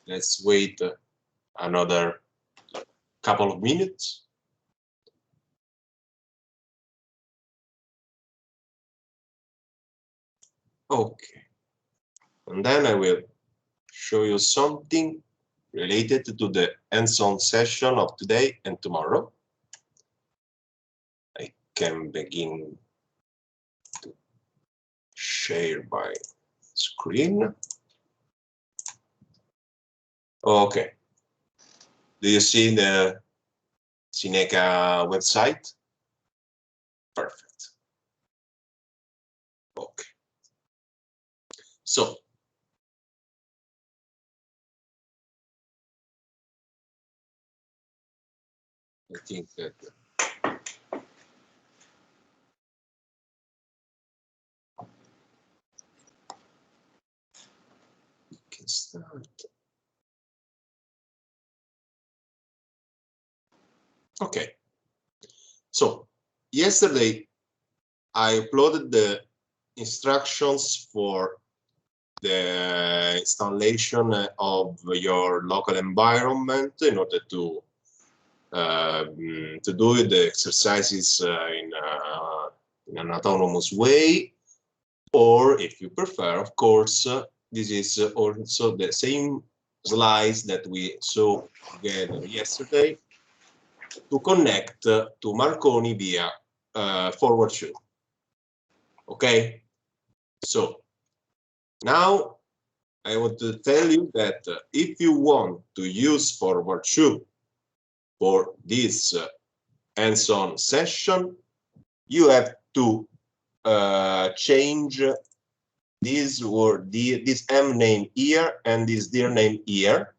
Let's wait another couple of minutes. Okay, and then I will show you something related to the hands-on session of today and tomorrow. I can begin to share my screen. Okay. Do you see the Cineca website? Perfect. Okay. So, I think that we can start. Okay. So, yesterday I uploaded the instructions for the installation of your local environment in order to do the exercises in an autonomous way, or if you prefer, of course, this is also the same slides that we saw together yesterday to connect to Marconi via forward shoe. Okay, so now I want to tell you that if you want to use forward shoe for this hands-on session, you have to change this word, this M name here and this dir name here.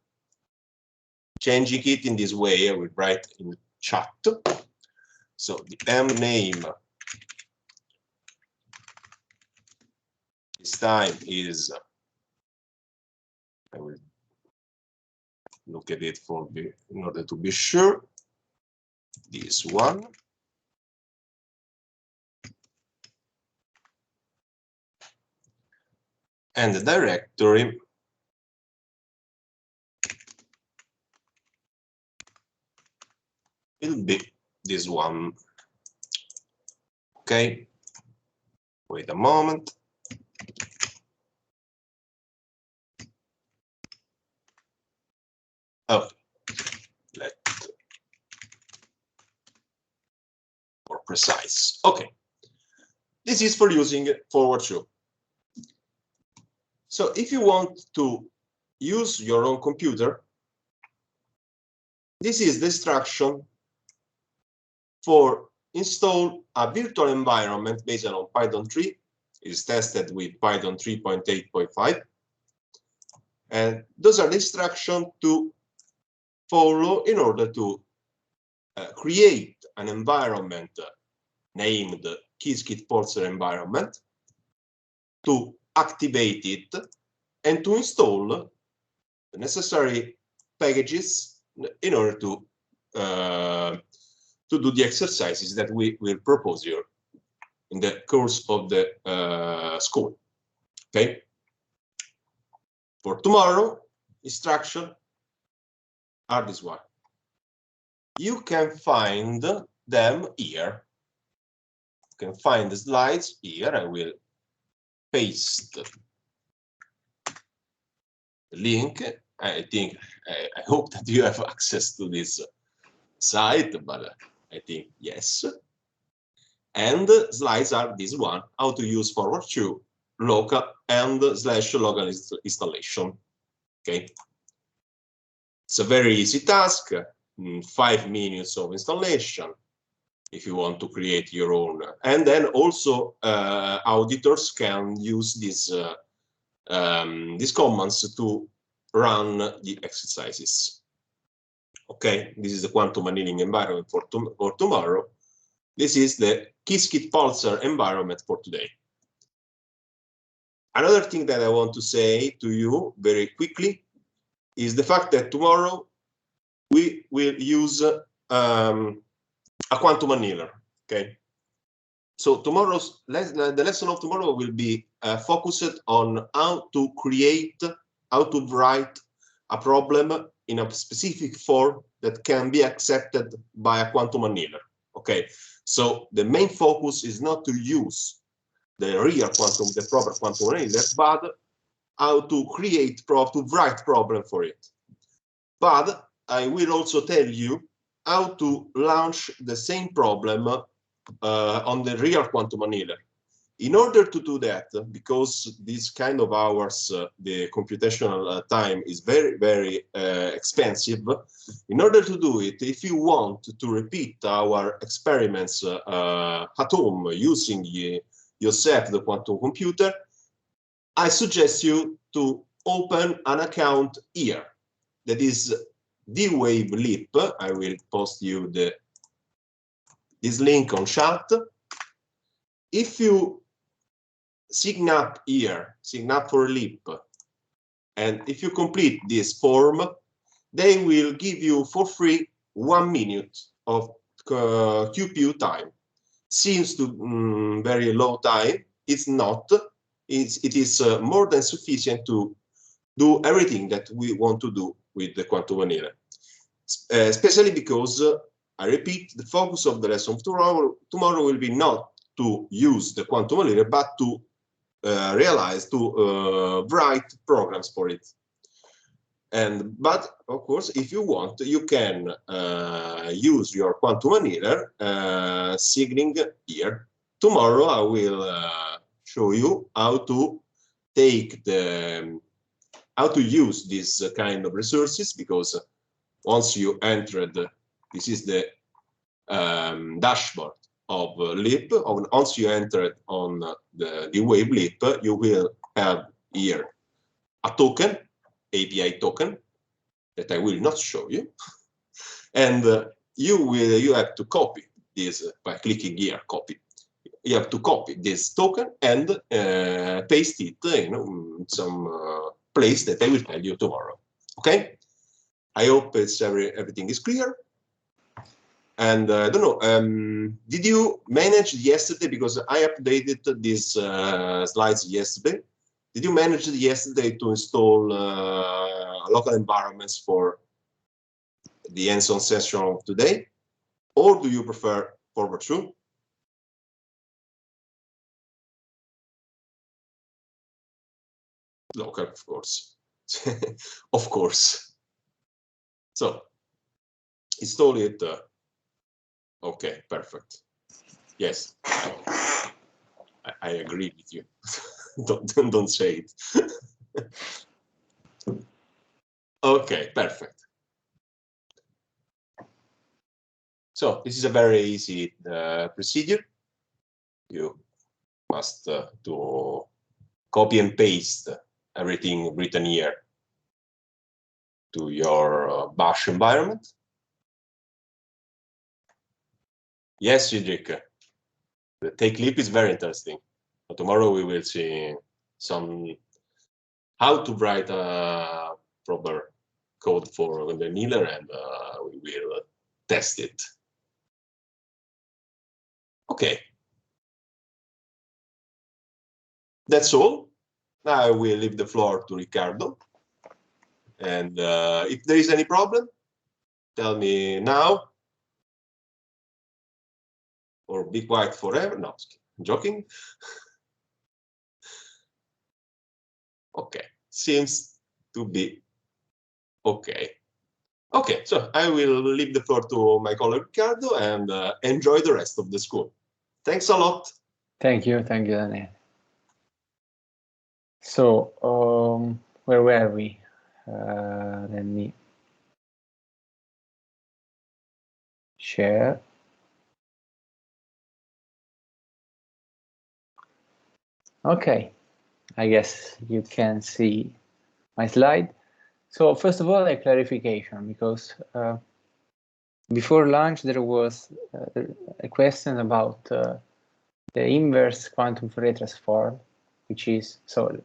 Changing it in this way, I will write in the chat. So the M name this time is, I will look at it in order to be sure, this one. And the directory will be this one. Okay, wait a moment. Oh, let's more precise. Okay, this is for using forward shoe. So if you want to use your own computer, this is the instruction for install a virtual environment based on Python 3. It is tested with Python 3.8.5. And those are the instructions to follow in order to create an environment named Qiskit-Polster environment, to activate it, and to install the necessary packages in order to do the exercises that we will propose you in the course of the school. Okay. For tomorrow, instruction are this one. You can find them here. You can find the slides here. I will paste the link. I think, I hope that you have access to this site, but I think yes. And slides are this one, how to use forward shoe, local and / local installation. Okay. It's a very easy task, 5 minutes of installation if you want to create your own. And then also auditors can use these commands to run the exercises. Okay, this is the quantum annealing environment for tomorrow. This is the Qiskit-Polster environment for today. Another thing that I want to say to you very quickly is the fact that tomorrow we will use a quantum annealer. Okay, so tomorrow's the lesson of tomorrow will be focused on how to create, how to write a problem in a specific form that can be accepted by a quantum annealer. Okay, so the main focus is not to use the real quantum, the proper quantum annealer, but how to write problem for it. But I will also tell you how to launch the same problem on the real quantum annealer. In order to do that, because this kind of hours, the computational time is very, very expensive. In order to do it, if you want to repeat our experiments at home using yourself, the quantum computer, I suggest you to open an account here. That is D-Wave Leap. I will post you this link on chat. If you sign up here, sign up for Leap, and if you complete this form, they will give you for free 1 minute of QPU time. Seems to very low time. It's not. It is more than sufficient to do everything that we want to do with the quantum annealer. Especially because, I repeat, the focus of the lesson tomorrow will be not to use the quantum annealer, but to write programs for it. But of course, if you want, you can use your quantum annealer signaling here. Tomorrow I will show you how to take how to use this kind of resources, because once you entered, this is the dashboard of Leap. Once you entered on the D-Wave Leap, you will have here a token, API token, that I will not show you, and you have to copy this by clicking here, copy. You have to copy this token and paste it in some place that I will tell you tomorrow. Okay? I hope everything is clear. And I don't know, did you manage yesterday, because I updated these slides yesterday, did you manage yesterday to install local environments for the hands-on session of today? Or do you prefer forward through? Local, of course. Of course. So, install it. Okay, perfect. Yes, I agree with you. don't say it. Okay, perfect. So this is a very easy procedure. You must do copy and paste everything written here to your Bash environment. Yes, Cedric, the take leap is very interesting. But tomorrow we will see how to write a proper code for the annealer, and we will test it. Okay. That's all. Now I will leave the floor to Riccardo. And if there is any problem, tell me now, or be quiet forever. No, I'm joking. Okay, seems to be okay. Okay, so I will leave the floor to my colleague Riccardo, and enjoy the rest of the school. Thanks a lot. Thank you, Daniel. So, where were we? Let me share. Okay, I guess you can see my slide. So first of all, a clarification, because before lunch there was a question about the inverse quantum Fourier transform, which is, so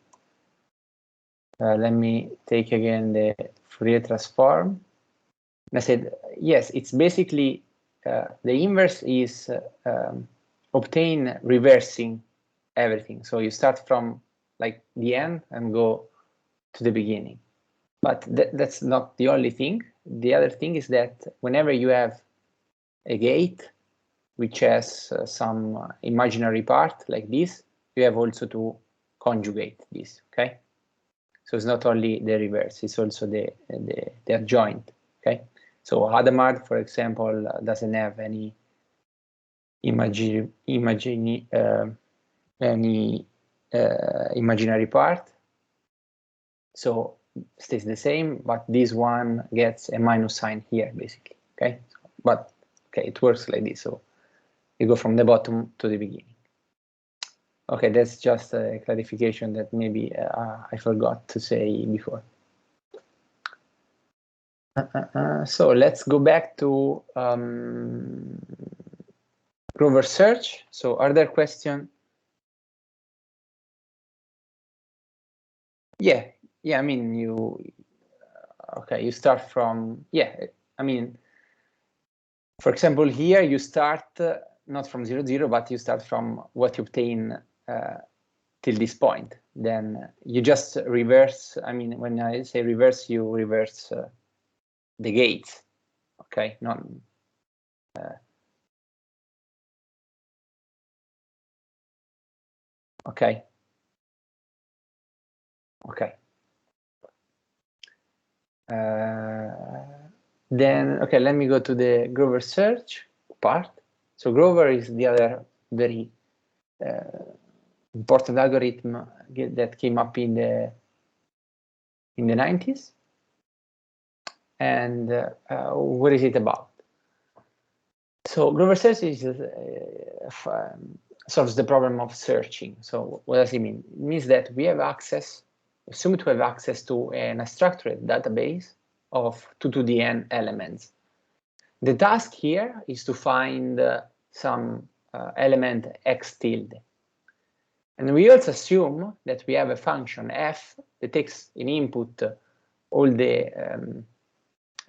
let me take again the Fourier transform. And I said, yes, it's basically, the inverse is obtain reversing everything. So you start from like the end and go to the beginning. But that's not the only thing. The other thing is that whenever you have a gate which has some imaginary part like this, you have also to conjugate this, okay? So it's not only the reverse, it's also the adjoint, okay? So Hadamard, for example, doesn't have any imaginary part, so stays the same, but this one gets a minus sign here, basically, okay? But okay, it works like this, so you go from the bottom to the beginning. Okay, that's just a clarification that maybe I forgot to say before. So let's go back to Grover search. So are there questions? Yeah, I mean, you start from, I mean, for example, here you start not from 0, 0, but you start from what you obtain till this point. Then you just reverse, I mean, when I say reverse, you reverse the gates, okay? Not okay. Okay. Then, okay, let me go to the Grover search part. So Grover is the other very important algorithm that came up in the 90s. And what is it about? So Grover search is solves the problem of searching. So what does it mean? It means that we have access, assume to have access to an unstructured database of 2 to the n elements. The task here is to find some element x tilde. And we also assume that we have a function f that takes in input all the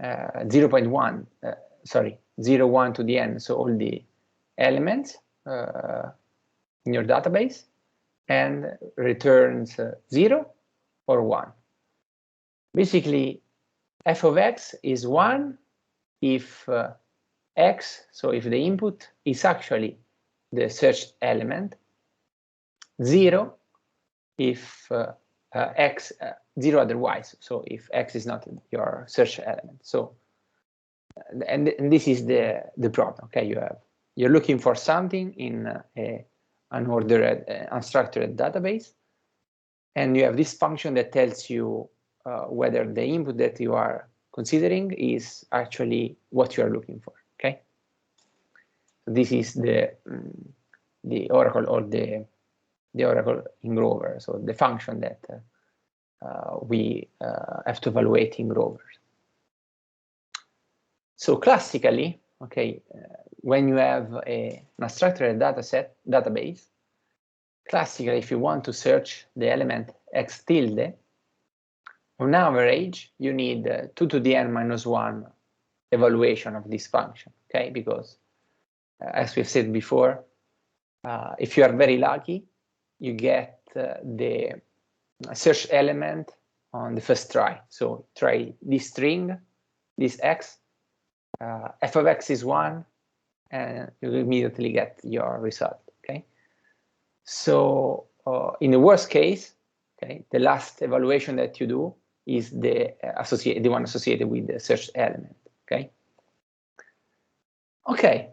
0.1, sorry, 0, 1 to the n, so all the elements in your database, and returns 0 or 1. Basically, f of x is 1 if x, so if the input is actually the searched element, 0 if x, 0 otherwise, so if x is not your search element. So, and this is the problem, okay? You're looking for something in an unordered, unstructured database, and you have this function that tells you whether the input that you are considering is actually what you are looking for, okay? So this is the oracle, or the oracle in Grover, so the function that we have to evaluate in Grover. So classically, okay, when you have an unstructured database, classically, if you want to search the element x tilde, on average, you need 2 to the n minus 1 evaluation of this function, okay? Because as we've said before, if you are very lucky, you get the search element on the first try. So try this string, this x, f of x is 1, and you immediately get your result, okay? So in the worst case, okay, the last evaluation that you do is the one associated with the search element, okay? Okay.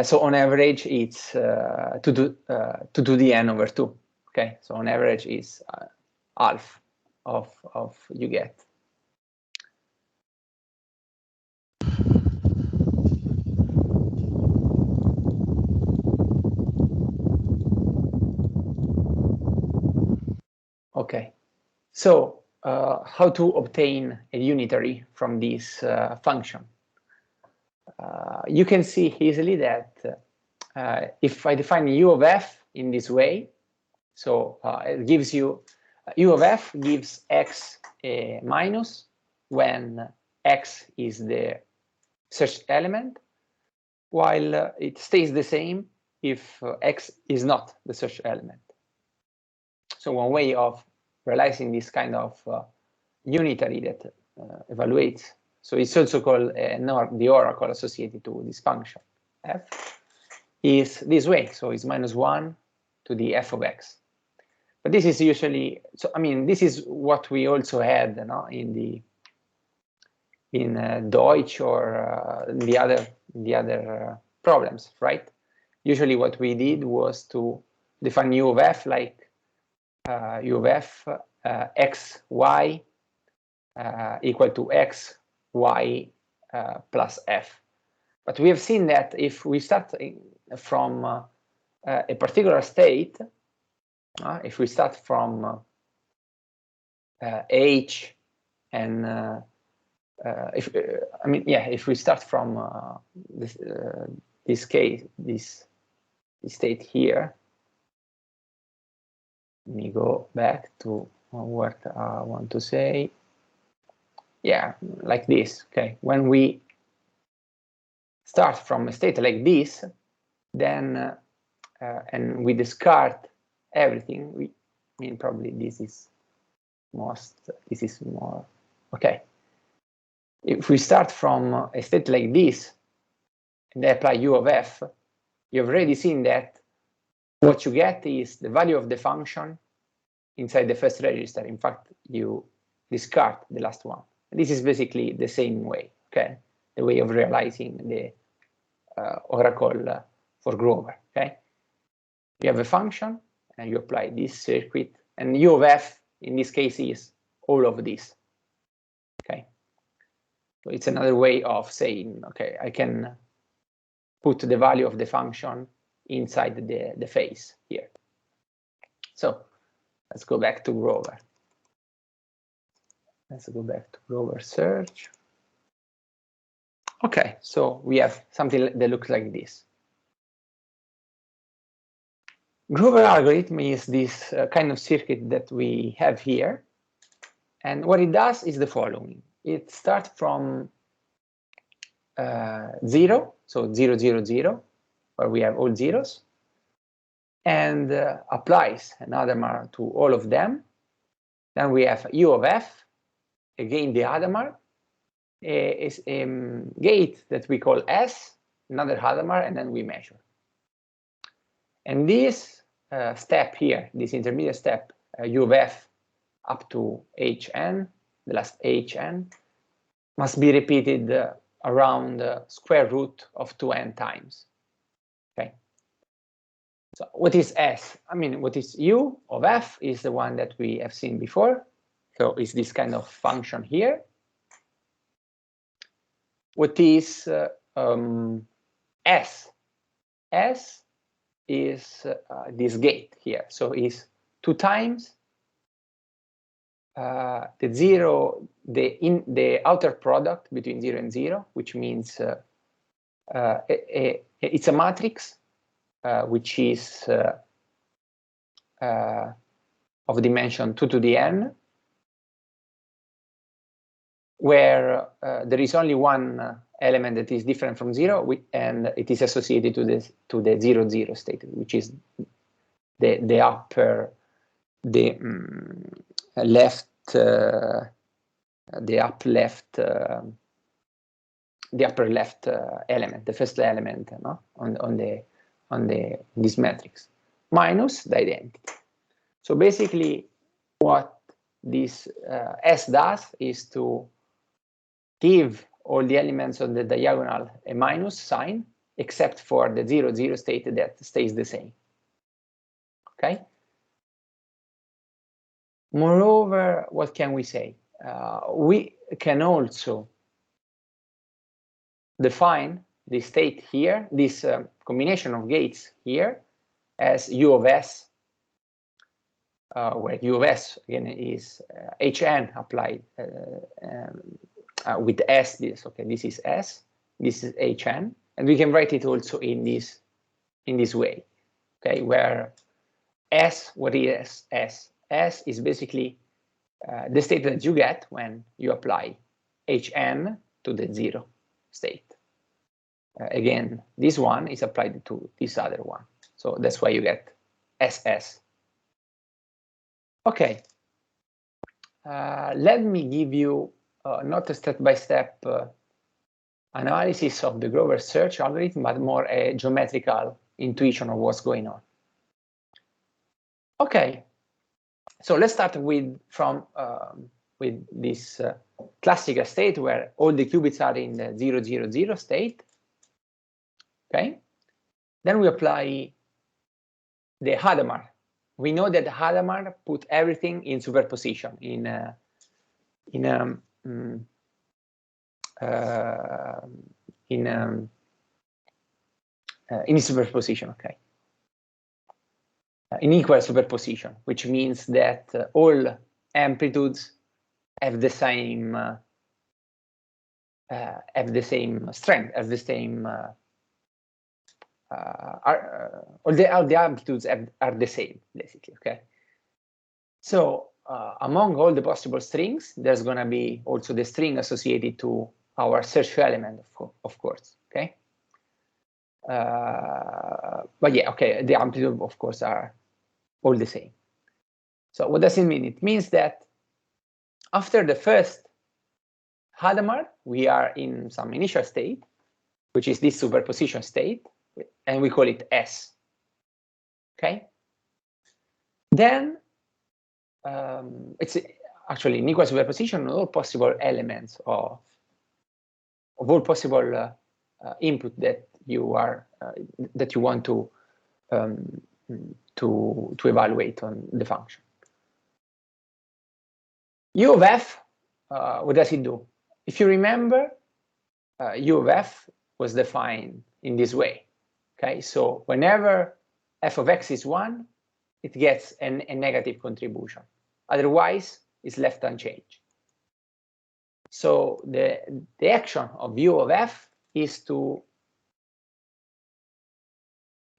So on average, it's 2 to the n over 2, okay? So on average, it's half of you get. Okay, so how to obtain a unitary from this function? You can see easily that if I define u of f in this way, so it gives you, u of f gives x a minus when x is the search element, while it stays the same if x is not the search element. So one way of realizing this kind of unitary that evaluates. So it's also called the oracle associated to this function f is this way. So it's -1 to the f of x. But this is usually, so I mean, this is what we also had, you know, in Deutsch or the other problems, right? Usually what we did was to define u of f like u of f x, y equal to x, y plus f. But we have seen that if we start from a particular state, if we start from h and if we start from this case, this state here, let me go back to what I want to say. Yeah, like this. Okay, when we start from a state like this, then and we discard everything. I mean, probably this is more okay. If we start from a state like this and apply u of f, you've already seen that what you get is the value of the function inside the first register. In fact, you discard the last one. This is basically the same way, okay? The way of realizing the oracle for Grover, okay? You have a function and you apply this circuit, and u of f in this case is all of this, okay? So it's another way of saying, okay, I can put the value of the function inside the phase here. So let's go back to Grover. Let's go back to Grover search. Okay, so we have something that looks like this. Grover algorithm is this kind of circuit that we have here. And what it does is the following. It starts from 0, so 0, 0, 0, where we have all zeros, and applies an Hadamard to all of them. Then we have u of f, again the Hadamard, is a gate that we call S, another Hadamard, and then we measure. And this step here, this intermediate step, u of f up to hn, the last hn, must be repeated around square root of 2n times. Okay. So what is S? I mean, what is u of f is the one that we have seen before. So it's this kind of function here. What is S? S is this gate here. So it's 2 times the zero, the outer product between 0 and 0, which means it's a matrix which is of dimension 2 to the n, where there is only one element that is different from 0, and it is associated to the 0, 0 state, which is the upper, the left, the upper left element, the first element, no? on this matrix, minus the identity. So basically, what this S does is to give all the elements on the diagonal a minus sign, except for the 0, 0 state that stays the same. Okay. Moreover, what can we say? We can also define the state here, this combination of gates here, as u of s, where u of s again is hn applied with s. This is s, this is hn, and we can write it also in this way, okay, where s, what is s? S is basically the state that you get when you apply hn to the 0 state. Again, this one is applied to this other one, so that's why you get SS. Okay, let me give you not a step-by-step analysis of the Grover search algorithm, but more a geometrical intuition of what's going on. Okay, so let's start with this classical state where all the qubits are in the 0, 0, 0 state. Okay, then we apply the Hadamard. We know that Hadamard put everything in superposition in superposition. Okay, in equal superposition, which means that all amplitudes have the same strength, have the same all the amplitudes are the same, basically. Okay, so among all the possible strings, there's going to be also the string associated to our search element, of course. Okay, but yeah, okay, the amplitude, of course, are all the same. So what does it mean? It means that after the first Hadamard, we are in some initial state, which is this superposition state, and we call it S. Okay. Then it's actually in equal superposition of all possible elements of all possible input that you are that you want to evaluate on the function. U of f, what does it do? If you remember, U of f was defined in this way. Okay, so whenever f of x is 1, it gets a negative contribution. Otherwise, it's left unchanged. So the action of U of f is to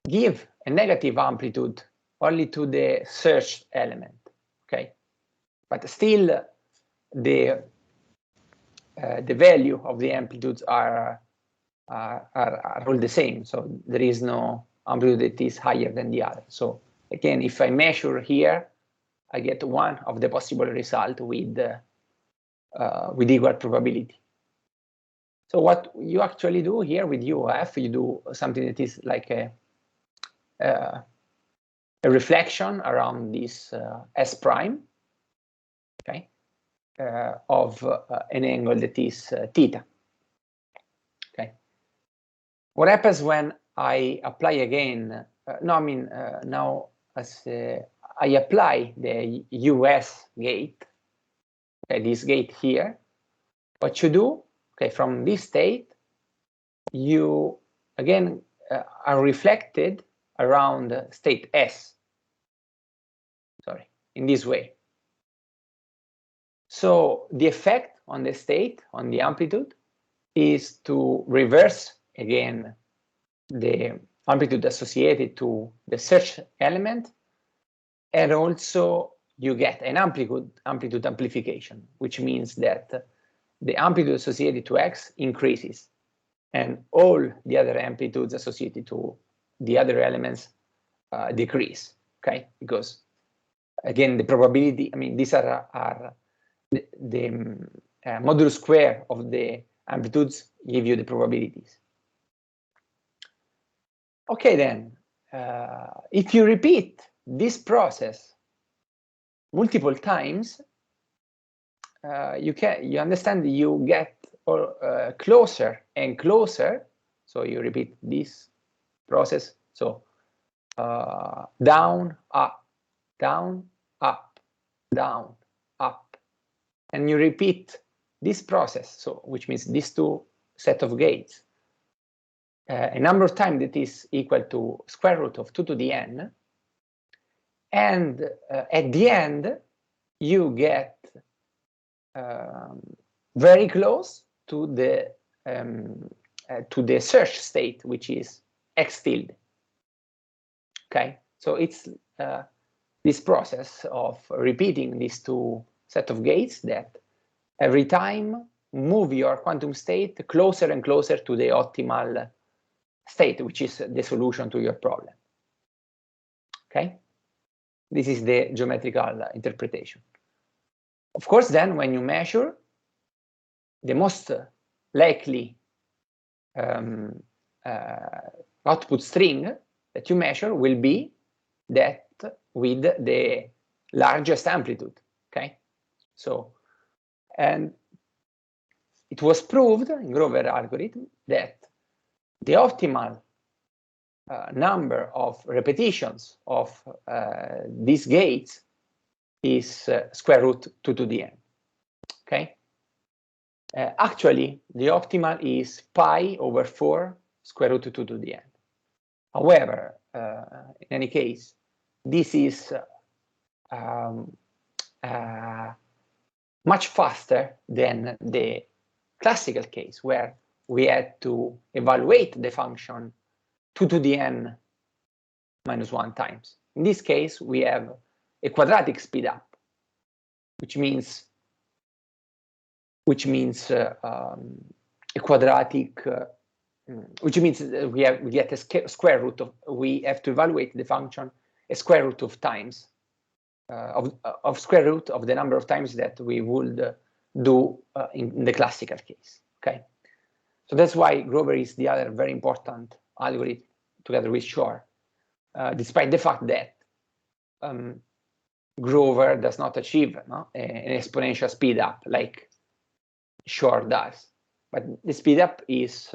give a negative amplitude only to the searched element. Okay, but still the value of the amplitudes are all the same. So there is no amplitude that is higher than the other. So again, if I measure here, I get one of the possible result with equal probability. So what you actually do here with U of f, you do something that is like a reflection around this S prime, okay, of an angle that is theta. Okay. What happens when I apply again? Now as I apply the US gate, okay, this gate here. What you do, okay, from this state, you again are reflected around state S. Sorry, in this way. So the effect on the state, on the amplitude, is to reverse again the amplitude associated to the search element, and also you get an amplitude amplification, which means that the amplitude associated to x increases, and all the other amplitudes associated to the other elements decrease. Okay, because again, the probability, I mean, these are the modulus square of the amplitudes give you the probabilities. Okay, then, if you repeat this process multiple times, you understand you get closer and closer. So you repeat this process. So down, up, down, up, down, up, and you repeat this process. So which means these two set of gates a number of times that is equal to square root of 2 to the n, and at the end you get very close to the search state, which is x tilde. Okay, so it's this process of repeating these two set of gates that every time move your quantum state closer and closer to the optimal state, which is the solution to your problem. Okay, this is the geometrical interpretation. Of course, then when you measure, the most likely output string that you measure will be that with the largest amplitude, okay? So, and it was proved in Grover algorithm that the optimal number of repetitions of these gates is square root 2 to the n, okay? Actually, the optimal is pi over 4 square root 2 to the n. However, in any case, this is much faster than the classical case where we had to evaluate the function 2 to the n minus 1 times. In this case, we have a quadratic speed up, which means a quadratic, which means we get a square root of, we have to evaluate the function a square root of times of square root of the number of times that we would do in the classical case. Okay, so that's why Grover is the other very important algorithm together with Shor, despite the fact that Grover does not achieve an exponential speed up like Shor does, but the speed up is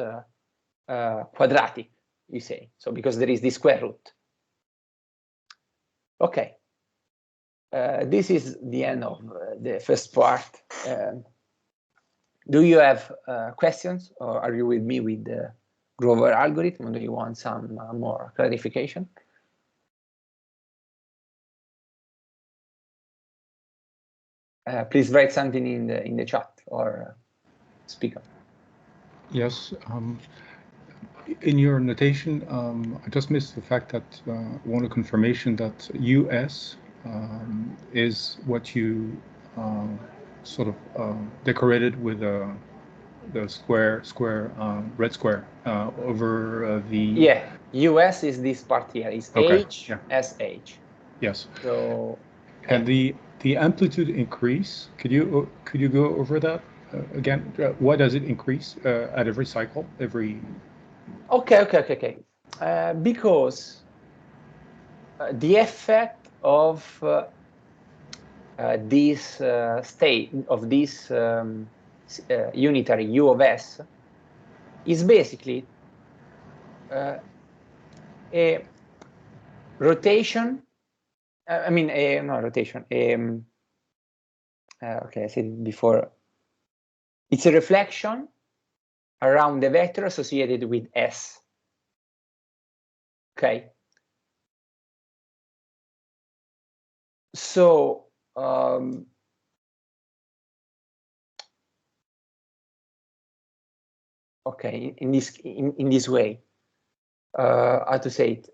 quadratic, you say, so because there is the square root. Okay, this is the end of the first part. Do you have questions, or are you with me with the Grover algorithm, or do you want some more clarification? Please write something in the chat or speak up. Yes. In your notation, I just missed the fact that I want a confirmation that US is what you sort of decorated with the red square over the. Yeah, US is this part here. Is Okay, H, yeah. SH. Yes. So. And the amplitude increase. Could you go over that again? Why does it increase at every cycle? Okay. Because the effect of this state of this unitary U of S is basically a rotation. I mean, not rotation. Okay, I said it before. It's a reflection around the vector associated with S. Okay. So okay, in this way, how to say it?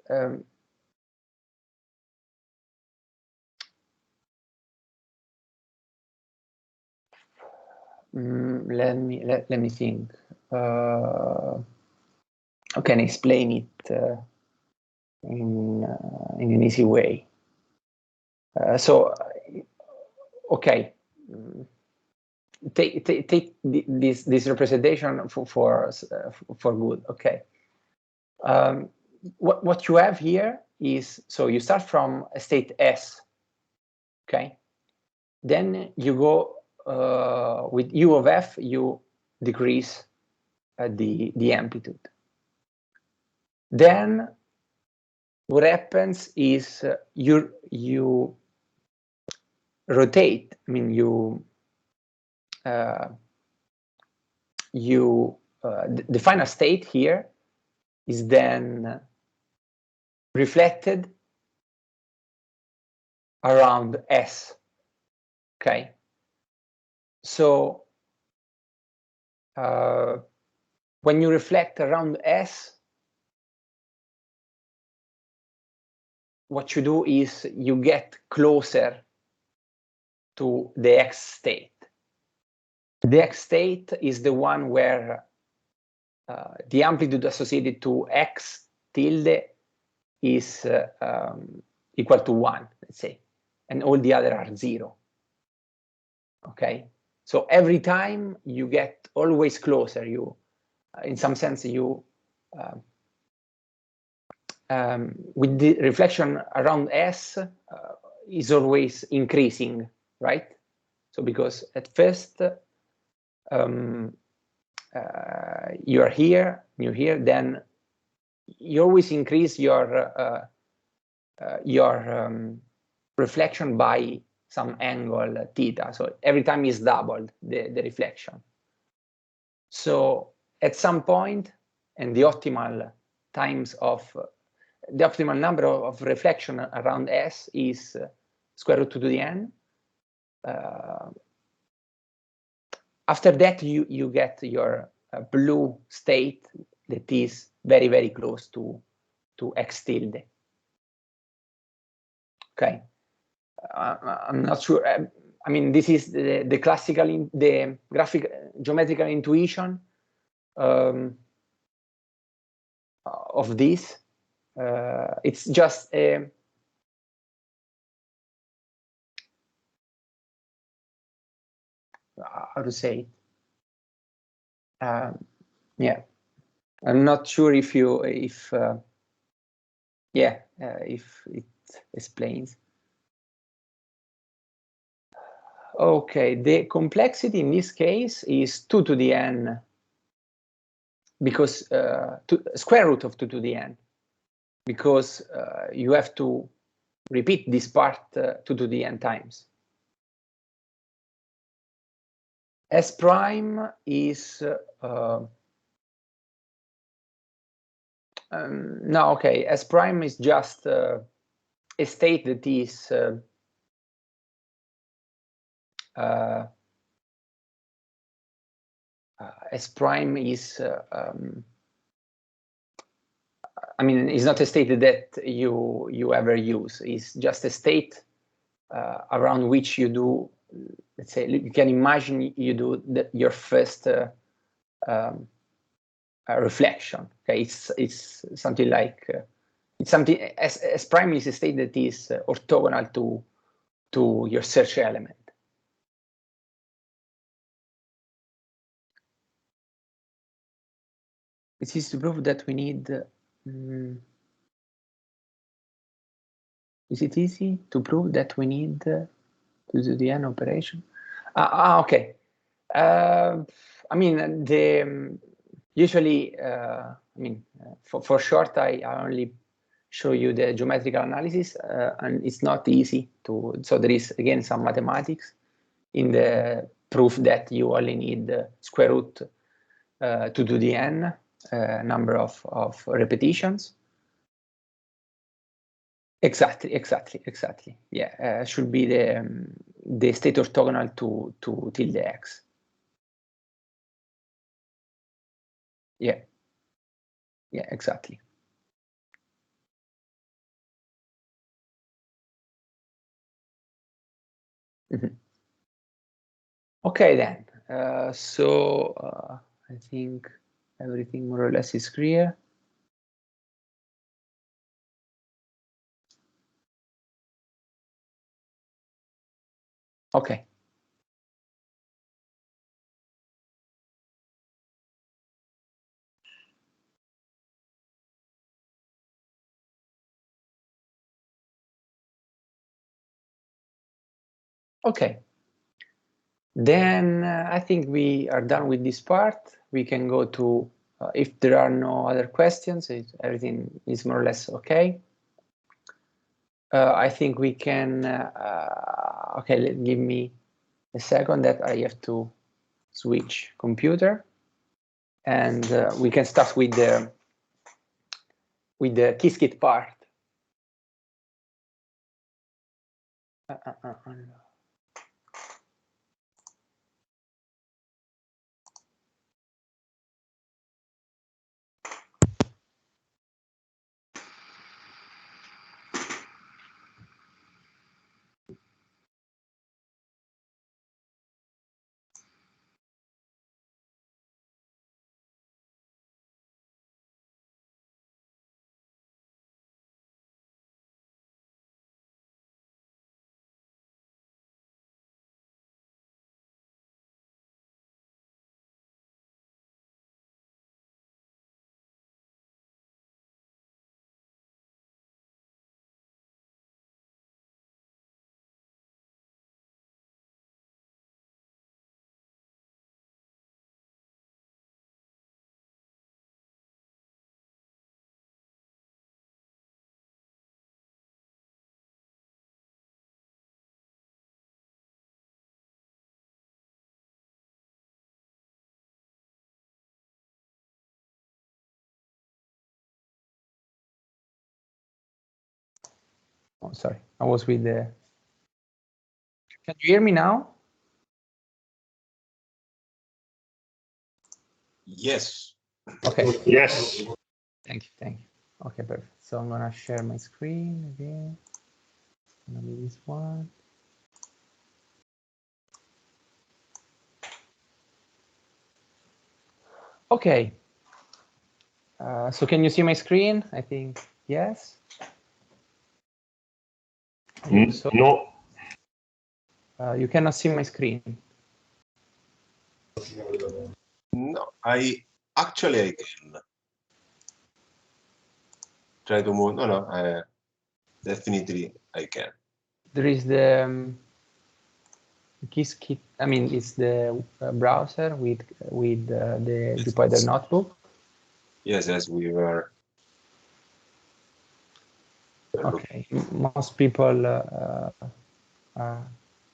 Let me think. How can I explain it in an easy way? So, okay, take this representation for good. Okay. What you have here is, so you start from a state S. Okay. Then you go with U of F, you decrease the amplitude. Then what happens is you rotate. I mean, the final state here is then reflected around S. Okay, so when you reflect around S, what you do is you get closer to the X state. The X state is the one where the amplitude associated to X tilde is equal to 1, let's say, and all the other are 0. Okay, so every time you get always closer. You, in some sense, you with the reflection around S is always increasing, right? So because at first you're here, then you always increase your reflection by some angle theta. So every time is doubled the reflection. So at some point, and the optimal times of the optimal number of reflection around S is square root 2 to the n. After that, you get your blue state that is very, very close to x tilde. Okay, I'm not sure. I mean, this is the classical, the graphic geometrical intuition of this. It's just a how to say it? Yeah, I'm not sure if if it explains. Okay, the complexity in this case is 2 to the n, because square root of 2 to the n, because you have to repeat this part 2 to the n times. S prime is no, okay, S prime is just a state that is S prime is I mean, it's not a state that you ever use. It's just a state around which you do, let's say, you can imagine you do your first reflection. Okay, it's something like it's something S prime is a state that is orthogonal to your search element. It is to prove that we need. Is it easy to prove that we need to do the n operation? Okay. I mean, usually, I mean, for short, I only show you the geometrical analysis, and it's not easy to. So there is again some mathematics in the proof that you only need square root to do the n number of repetitions. Exactly. Yeah, should be the state orthogonal to tilde x. Yeah, exactly. Okay then. So I think everything more or less is clear. Okay. Okay. Then I think we are done with this part. We can go to, if there are no other questions, everything is more or less okay. I think we can, okay, give me a second that I have to switch computer, and we can start with the Qiskit part. No. Oh, sorry, I was with the. Can you hear me now? Yes. Okay. Yes. Thank you. Thank you. Okay, perfect. So I'm gonna share my screen again. It's gonna be this one. Okay. So can you see my screen? I think yes. I hope so. No. You cannot see my screen. No, I can try to move. No, definitely I can. There is the Qiskit. I mean, it's the browser with the Jupyter notebook. Yes, we were. Okay, most people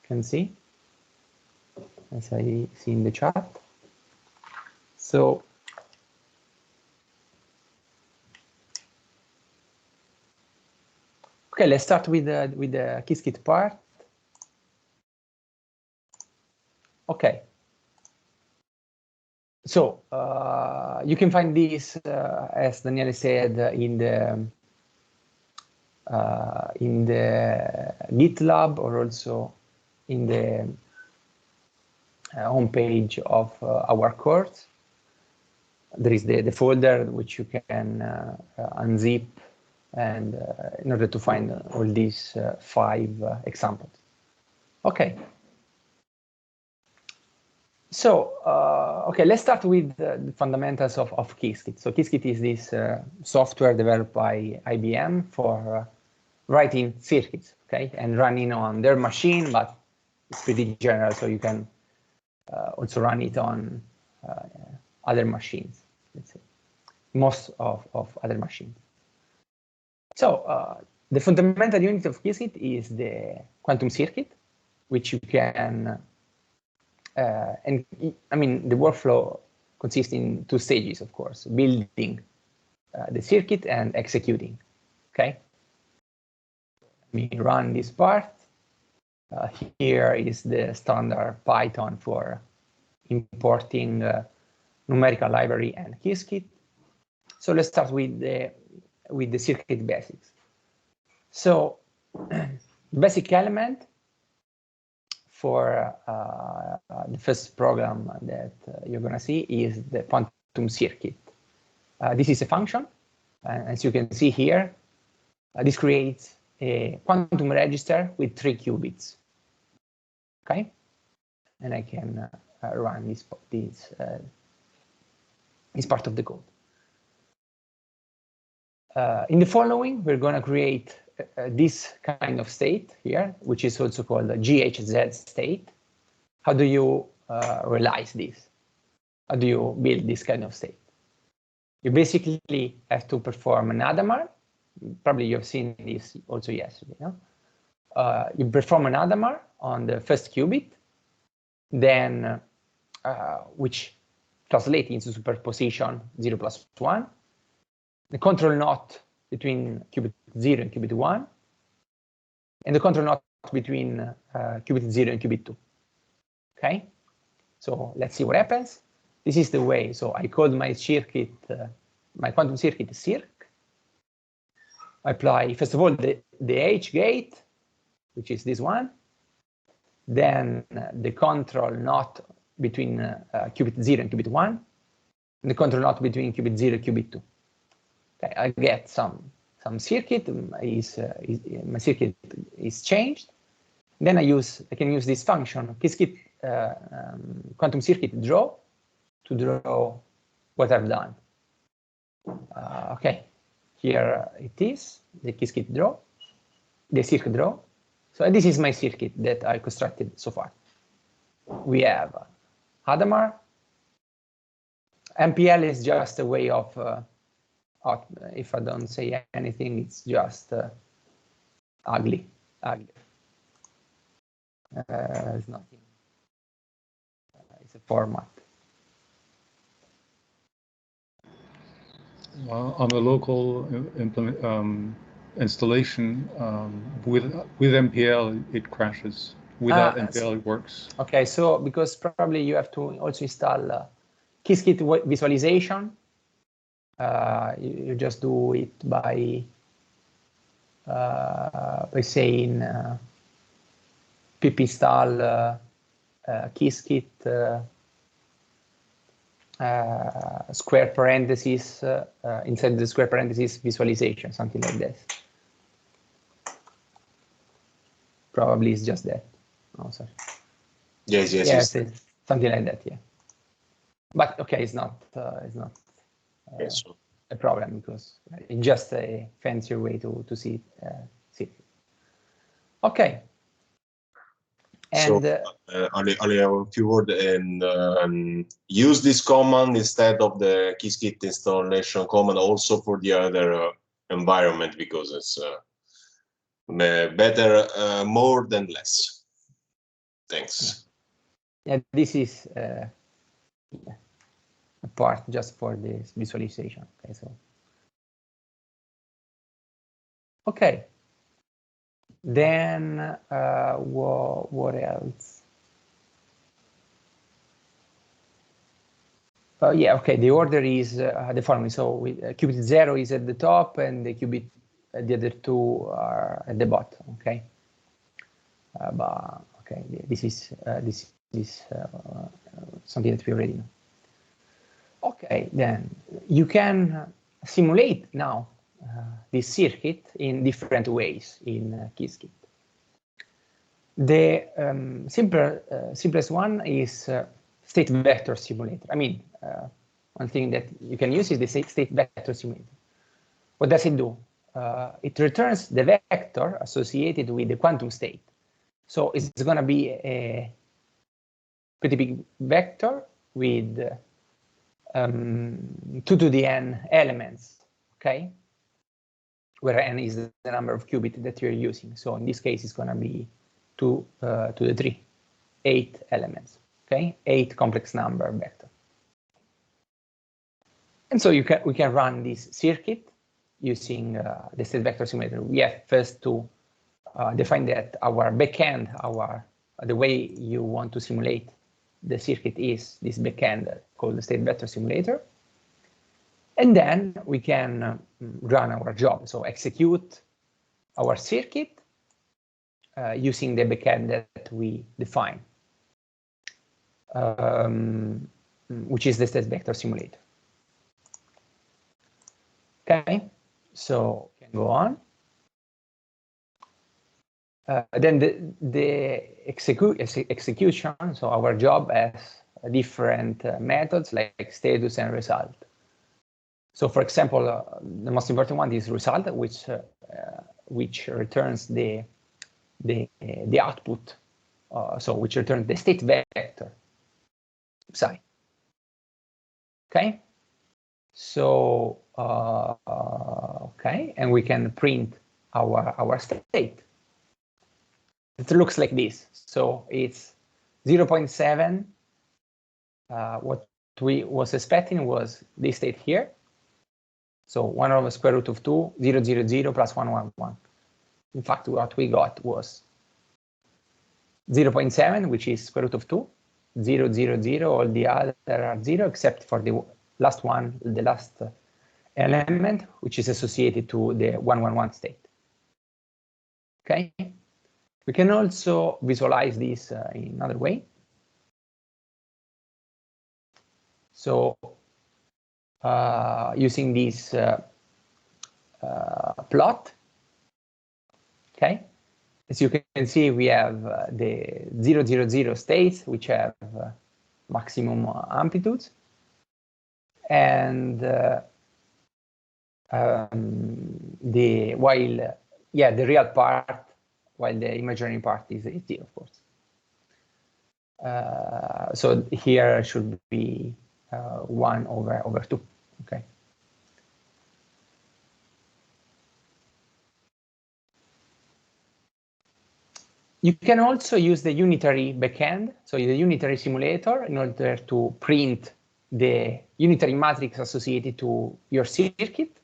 can see, as I see in the chat. So, okay, let's start with the Qiskit part. Okay. So you can find this, as Daniele said, in the GitLab, or also in the homepage of our course. There is the folder which you can unzip, and in order to find all these 5 examples. Okay. So, okay, let's start with the fundamentals of Qiskit. So Qiskit is this software developed by IBM for writing circuits, okay, and running on their machine, but it's pretty general, so you can also run it on other machines, let's say, most of other machines. So the fundamental unit of Qiskit is the quantum circuit, which you can and I mean, the workflow consists in 2 stages, of course: building the circuit and executing. Okay. Let me run this part. Here is the standard Python for importing numerical library and Qiskit. So let's start with the circuit basics. So basic element for the first program that you're going to see is the quantum circuit. This is a function, and as you can see here, this creates a quantum register with 3 qubits. Okay, and I can run this part of the code. In the following, we're going to create this kind of state here, which is also called a GHZ state. How do you realize this? How do you build this kind of state? You basically have to perform an Hadamard. Probably you've seen this also yesterday. No? You perform an Hadamard on the first qubit, then which translates into superposition 0 plus 1. The control knot between qubit 0 and qubit 1, and the control knot between qubit 0 and qubit 2. Okay, so let's see what happens. This is the way. So I called my circuit, my quantum circuit circ. I apply, first of all, the H gate, which is this one. Then the control knot between qubit 0 and qubit 1, and the control knot between qubit 0 and qubit 2. Okay, I get some circuit. My circuit is changed. Then I can use this function Qiskit quantum circuit draw to draw what I've done. Okay, here it is, the Qiskit draw, the circuit draw. So this is my circuit that I constructed so far. We have Hadamard. MPL is just a way of, if I don't say anything, it's just ugly. It's nothing. It's a format. On the local installation with MPL, it crashes. Without MPL, it works. Okay, so because probably you have to also install Qiskit visualization. You just do it by saying pip install Qiskit square parentheses inside the square parentheses visualization, something like this. Probably it's just that. Oh, sorry. Yes, something like that. Yeah, but okay, it's not yes. a problem because it's just a fancier way to see it. Okay. And so only a few words, and use this command instead of the Qiskit installation command also for the other environment, because it's better more than less. Thanks. Yeah, this is a part just for this visualization. Okay, so okay. Then what else? Yeah, okay, the order is the following. So qubit 0 is at the top and the qubit, the other two are at the bottom, okay? But okay, this is something that we already know. Okay, then you can simulate now this circuit in different ways in Qiskit. The simplest one is state vector simulator. I mean, one thing that you can use is the state vector simulator. What does it do? It returns the vector associated with the quantum state. So it's going to be a pretty big vector with 2 to the n elements, okay? Where n is the number of qubits that you're using. So in this case, it's going to be 2 to the 3, 8 elements, okay? 8 complex number vector. And so we can run this circuit using the state vector simulator. We have first to define that our backend, the way you want to simulate the circuit is this backend called the state vector simulator. And then we can run our job. So execute our circuit using the backend that we define, which is the state vector simulator. Okay, so we can go on. Then the execution, so our job has different methods like status and result. So for example, the most important one is result, which returns the output, so which returns the state vector psi. Okay, so okay, and we can print our state. It looks like this. So it's 0.7. What we was expecting was this state here. So 1 over square root of 2, 0, 0, 0 plus 1, 1, 1. In fact, what we got was 0.7, which is square root of 2, 0, 0, 0, all the other are 0, except for the last one, the last element, which is associated to the 1, 1, 1 state. Okay? We can also visualize this in another way. So using this plot, okay, as you can see, we have the 0, 0, 0 states, which have maximum amplitudes, and the real part, while the imaginary part is 0, of course. So here should be 1 over 2, okay. You can also use the unitary backend, so the unitary simulator, in order to print the unitary matrix associated to your circuit.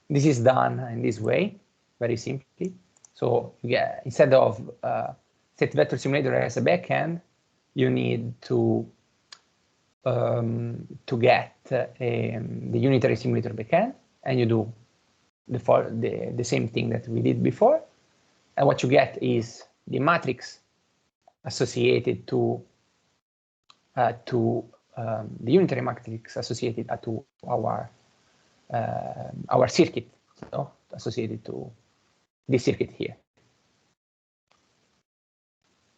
This is done in this way. very simply. So yeah, instead of state vector simulator as a backend, you need to get the unitary simulator backend, and you do the same thing that we did before. And what you get is the matrix associated to the unitary matrix associated to our circuit, so associated to this circuit here.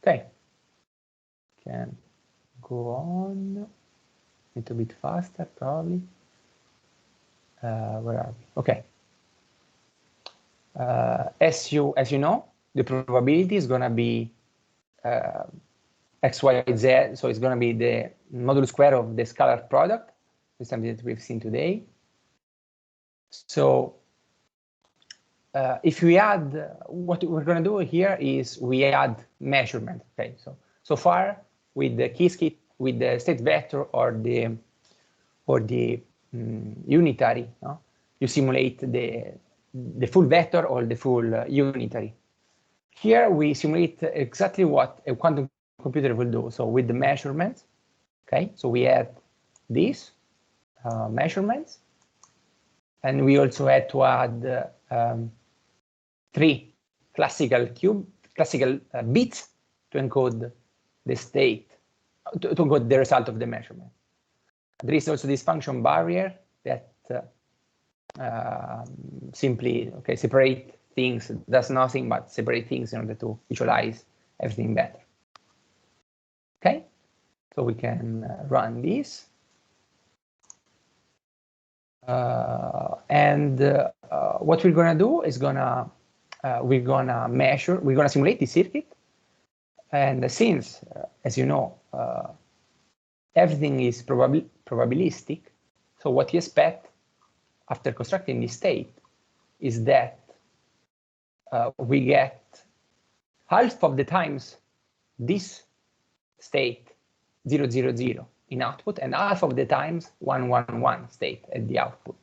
Okay, can go on a little bit faster probably. Where are we? Okay. As you know, the probability is going to be x, y, z. So it's going to be the modulus square of the scalar product. It's something that we've seen today. So if we add, what we're going to do here is we add measurement. Okay. So far with the Qiskit, with the state vector or the unitary, no? You simulate the full vector or the full unitary. Here we simulate exactly what a quantum computer will do. So with the measurements, okay, so we add these measurements, and we also had to add 3 classical bits to encode the state, to encode the result of the measurement. There is also this function barrier that simply separate things, does nothing but separate things in order to visualize everything better. Okay, so we can run this. What we're gonna do is we're gonna simulate the circuit. And since, as you know, everything is probabilistic, so what you expect after constructing this state is that we get half of the times this state 0, 0, 0 in output, and half of the times 1, 1, 1 state at the output.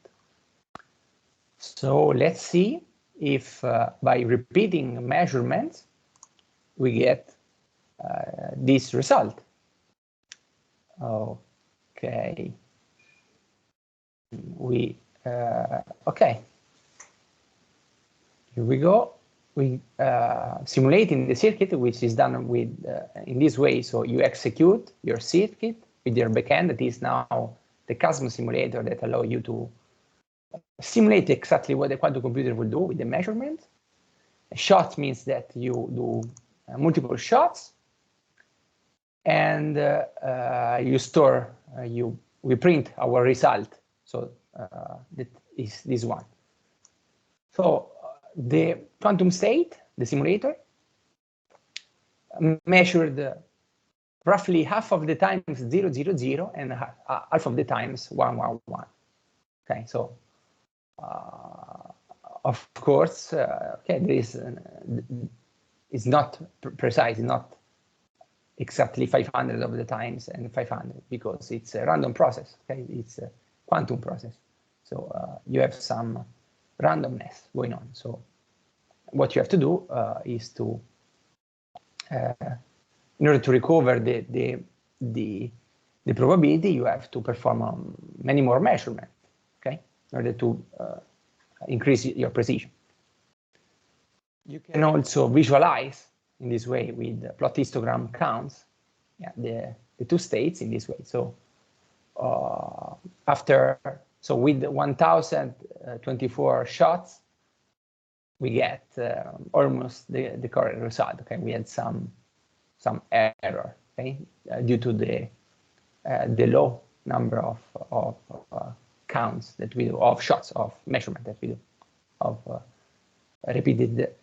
So let's see if by repeating measurements we get this result. Okay. Okay. Here we go. We simulating the circuit, which is done with in this way. So you execute your circuit with your backend, that is now the Cosmos simulator that allow you to simulate exactly what the quantum computer will do with the measurement. A shot means that you do multiple shots, and you store, we print our result. So that is this one. So the quantum state, the simulator, measured roughly half of the times 0, 0, 0 and half of the times 1, 1, 1. Okay, so of course, okay, there is it's not precise, it's not exactly 500 of the times and 500, because it's a random process. Okay, it's a quantum process, so you have some randomness going on. So what you have to do is to, in order to recover the probability, you have to perform many more measurements, okay, in order to increase your precision. You can also visualize in this way with plot histogram counts, yeah, the two states in this way. So with 1024 shots, we get almost the correct result. Okay, we had some error, okay, due to the low number of counts that we do, of shots of measurement that we do, of repeated.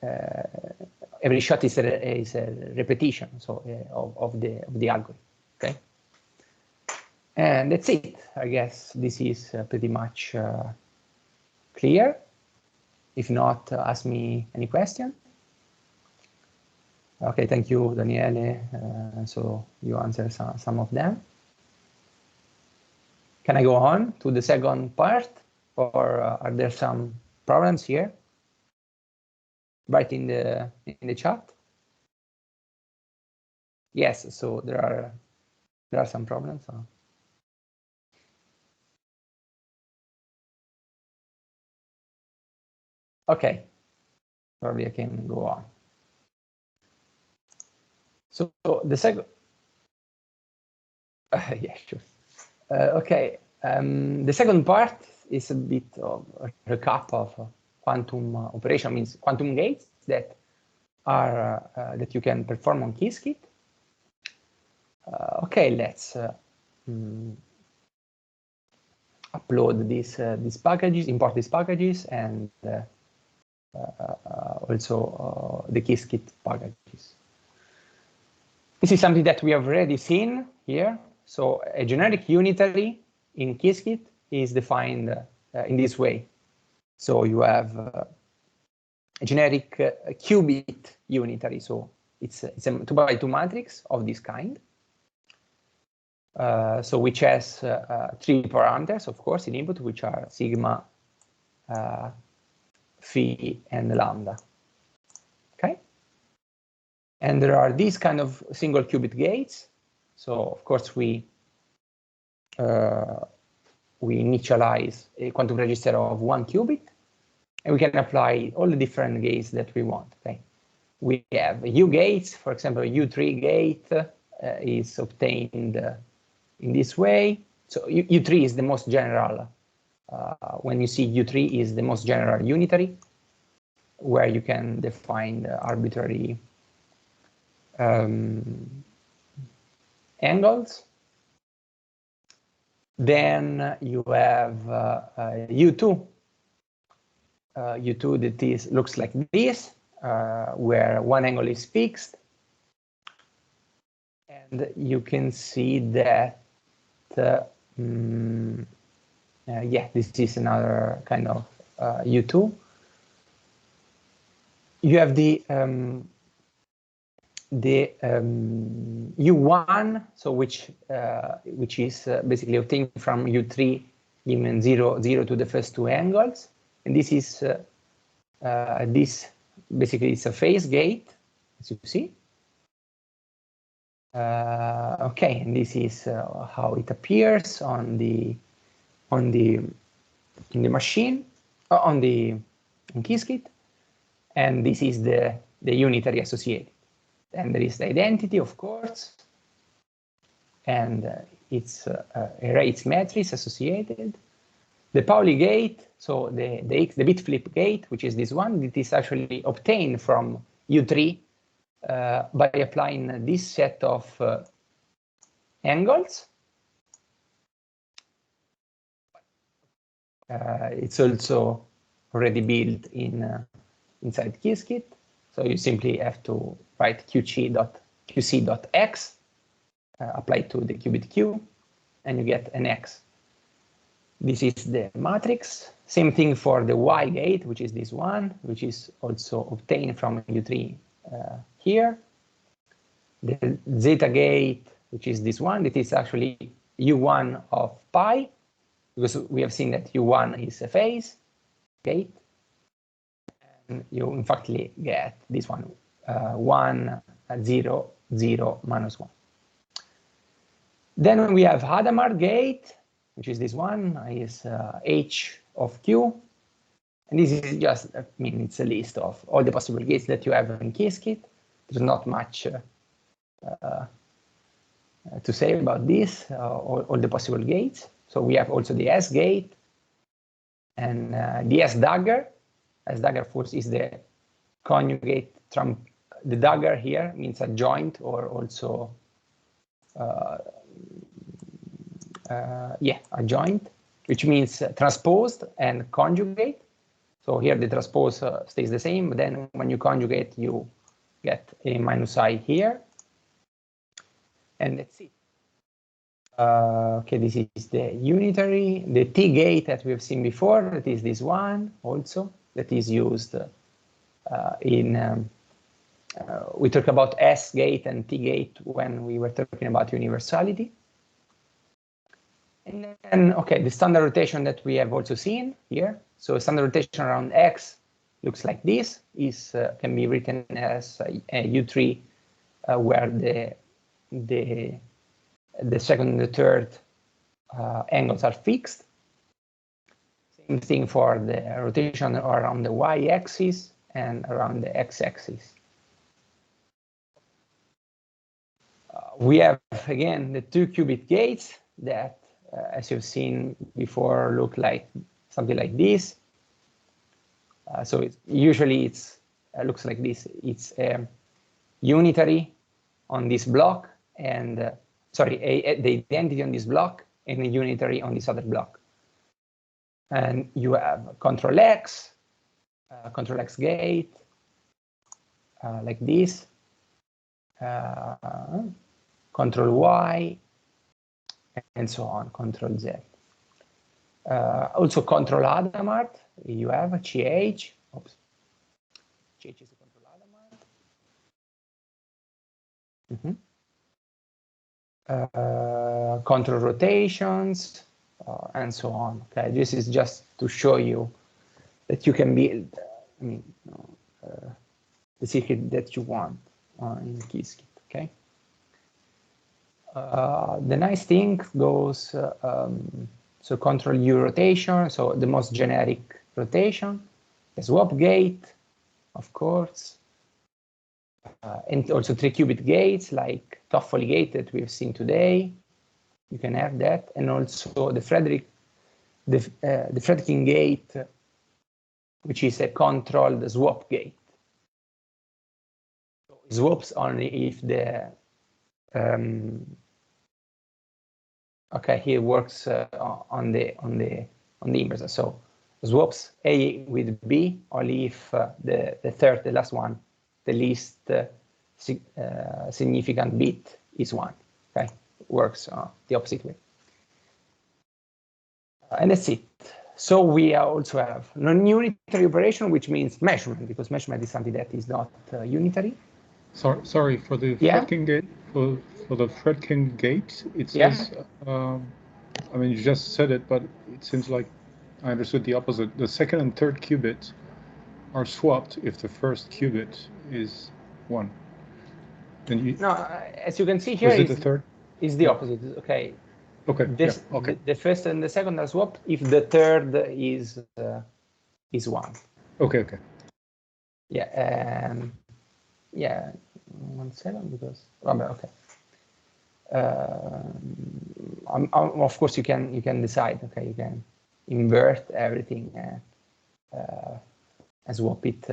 Every shot is a repetition, so of the algorithm. Okay, and that's it. I guess this is pretty much clear. If not, ask me any question. Okay, thank you, Daniele. So you answered some of them. Can I go on to the second part, or are there some problems here? write in the chat. Yes, so there are some problems. Okay, probably I can go on. So the second, yeah, sure. Okay, the second part is a bit of a recap of quantum operation, means quantum gates that are that you can perform on Qiskit. Okay, let's upload these packages, import these packages, and also the Qiskit packages. This is something that we have already seen here. So a generic unitary in Qiskit is defined in this way. So you have a generic qubit unitary. So it's a 2x2 matrix of this kind. So which has 3 parameters, of course, in input, which are sigma, phi, and lambda. Okay. And there are these kind of single qubit gates. So of course we initialize a quantum register of 1 qubit, and we can apply all the different gates that we want. Okay, we have U gates, for example, U3 gate is obtained in this way. So U3 is the most general. When you see U3 is the most general unitary, where you can define the arbitrary angles. Then you have U2. U2 that looks like this, where one angle is fixed. And you can see that, yeah, this is another kind of U2. You have the U1, so which is basically obtained from U3 given 0, 0 to the first 2 angles, and this is this basically it's a phase gate, as you see. Okay, and this is how it appears on the machine, on Qiskit, and this is the unitary associated. And there is the identity, of course, and it's a rates matrix associated. The Pauli gate, so the bit flip gate, which is this one, it is actually obtained from U3 by applying this set of angles. It's also already built inside Qiskit. So you simply have to write qc.x, apply to the qubit q, and you get an x. This is the matrix. Same thing for the Y gate, which is this one, which is also obtained from U3 here. The zeta gate, which is this one, it is actually U1 of pi, because we have seen that U1 is a phase gate. And you in fact get this one, 1, 0, 0, -1. Then we have Hadamard gate, which is this one, is H of Q. And this is just, I mean, it's a list of all the possible gates that you have in Qiskit. There's not much to say about this, all the possible gates. So we have also the S gate and the S dagger. S dagger, of course, is the conjugate trump. The dagger here means adjoint or also, yeah, adjoint, which means transposed and conjugate. So here the transpose stays the same, but then when you conjugate, you get a -I here. And that's it. Okay, this is the unitary. The T gate that we have seen before, that is this one also, that is used we talked about S gate and T gate when we were talking about universality. And then, okay, the standard rotation that we have also seen here. So standard rotation around X looks like this. Is can be written as a U3 where the second and the third angles are fixed. Same thing for the rotation around the y-axis and around the x-axis. We have, again, the 2-qubit gates that, as you've seen before, look like something like this. So usually it looks like this. It's unitary on this block, and the identity on this block, and a unitary on this other block. And you have control X gate, like this, control Y, and so on, control Z. Also control Hadamard, you have a GH. Oops. GH is a control Hadamard. Control rotations, and so on. Okay, this is just to show you that you can build, the circuit that you want in Qiskit. Okay. The nice thing goes, so control U rotation, so the most generic rotation, the swap gate, of course, and also 3-qubit gates like Toffoli gate that we've seen today. You can have that, and also the Fredkin gate, which is a controlled swap gate. So it swaps only if the okay, here works on the inverse. So swaps A with B only if the last one, the least significant bit is 1. Okay, works the opposite way. And that's it. So we also have non-unitary operation, which means measurement, because measurement is something that is not unitary. Sorry, for the Fredkin gate, for the Fredkin gate, it says, I mean, you just said it, but it seems like I understood the opposite. The second and third qubits are swapped if the first qubit is 1. And no, as you can see here, is it the third? Is the opposite. Okay. Okay. This, okay. The first and the second are swapped if the third is 1. Okay. Okay. Yeah. Yeah. 1 second, because okay. Of course, you can decide. Okay, you can invert everything and swap it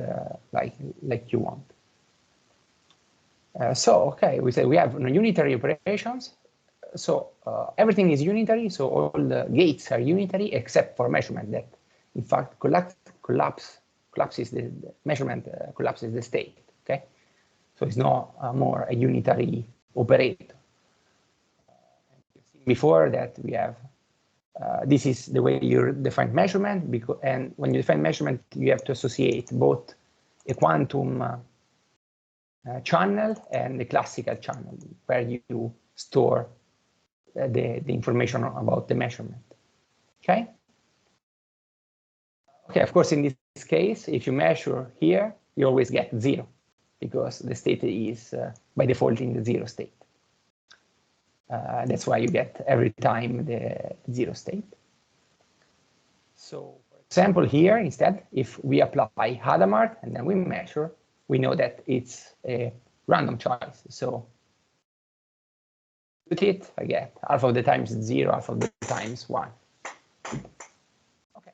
like you want. So okay, we say we have unitary operations. So everything is unitary. So all the gates are unitary except for measurement. That in fact collapses the measurement collapses the state. Okay, so it's no more a unitary operator. Before that, we have this is the way you define measurement, because, and when you define measurement, you have to associate both a quantum channel and the classical channel, where you store the information about the measurement. Okay. Okay. Of course, in this case, if you measure here, you always get 0, because the state is by default in the 0 state. That's why you get every time the 0 state. So, for example, here instead, if we apply Hadamard and then we measure, we know that it's a random choice. So, with it, I get half of the times 0, half of the times 1. Okay.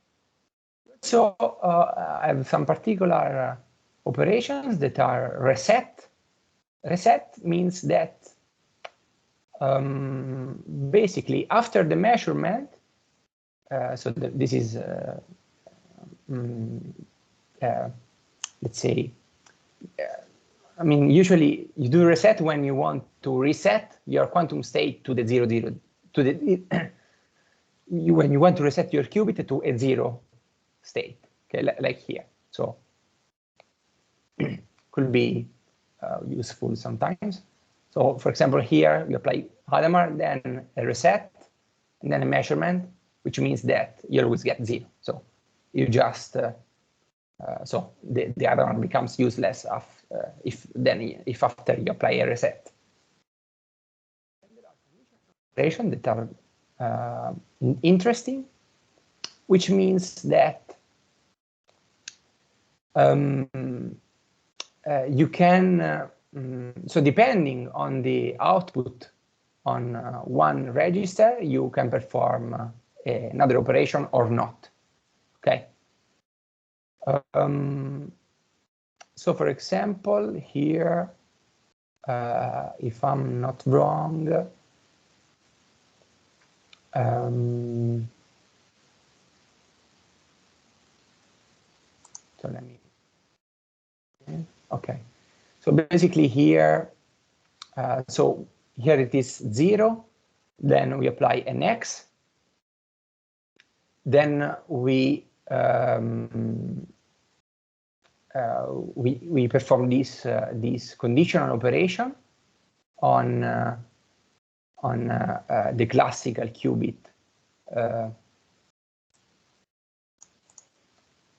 So, I have some particular operations that are reset. Reset means that basically after the measurement, so this is, let's say, I mean, usually you do reset when you want to reset your quantum state to the 0, 0, to the, when you want to reset your qubit to a 0 state, okay, like here. So could be useful sometimes. So for example, here we apply Hadamard, then a reset, and then a measurement, which means that you always get 0. So you just So the other one becomes useless if after you apply a reset. Operations that are interesting, which means that you can, so depending on the output on one register, you can perform another operation or not, okay? So for example, here, if I'm not wrong, so let me, okay. So basically here, so here it is 0, then we apply an X, then we perform this conditional operation on the classical qubit,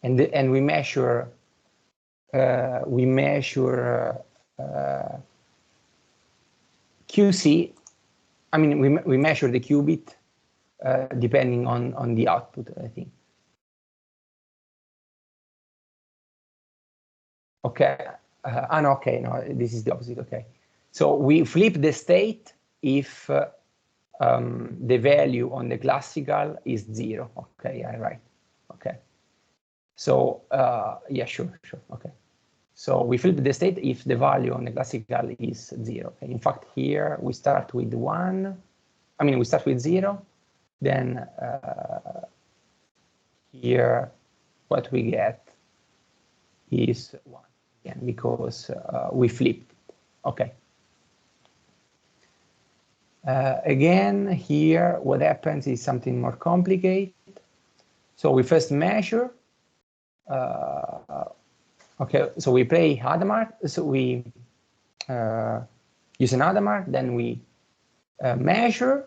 and we measure QC. I mean, we measure the qubit depending on the output, I think. Okay. No, okay. No, this is the opposite. Okay. So we flip the state if the value on the classical is 0. Okay. Yeah. Right. Okay. So yeah. Sure. Okay. So we flip the state if the value on the classical is 0. Okay. In fact, here we start with 1. I mean, we start with 0. Then here, what we get is 1 again because we flipped it. Okay. Again, here, what happens is something more complicated. So we first measure. Okay, so we play Hadamard. So we use an Hadamard, then we measure.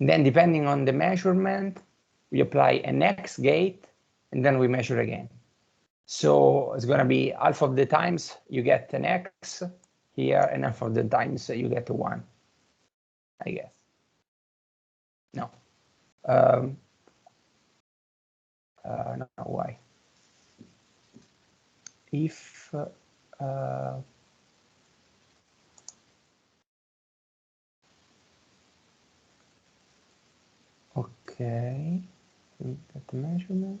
Then, depending on the measurement, we apply an X gate, and then we measure again. So it's going to be half of the times you get an X here, and half of the times you get a 1, I guess. No. No, why? If okay, look at the measurement.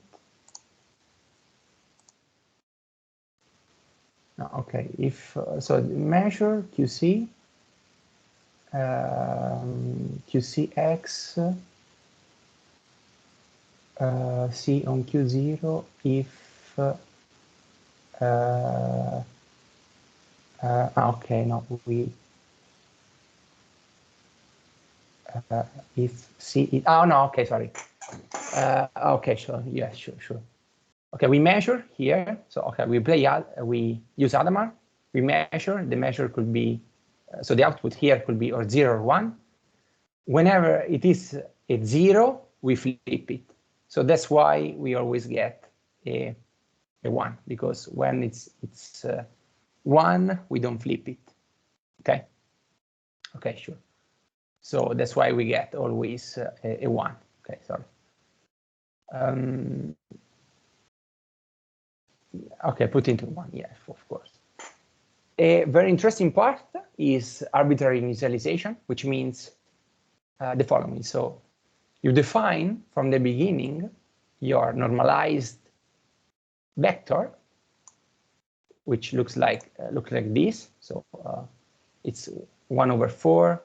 No, okay, if so, measure QC, QCX, C on Q0 if okay, no, we if C, oh no, okay, sorry. Okay, sure, yeah, sure. Okay, we measure here. So okay, we use Hadamard. We measure. The measure could be so the output here could be or 0 or 1. Whenever it is at 0, we flip it. So that's why we always get a 1, because when it's 1, we don't flip it. Okay. Okay, sure. So that's why we get always a 1. Okay, sorry. Okay, put into 1, yes, of course. A very interesting part is arbitrary initialization, which means the following. So you define from the beginning your normalized vector, which looks like this. So it's 1/4,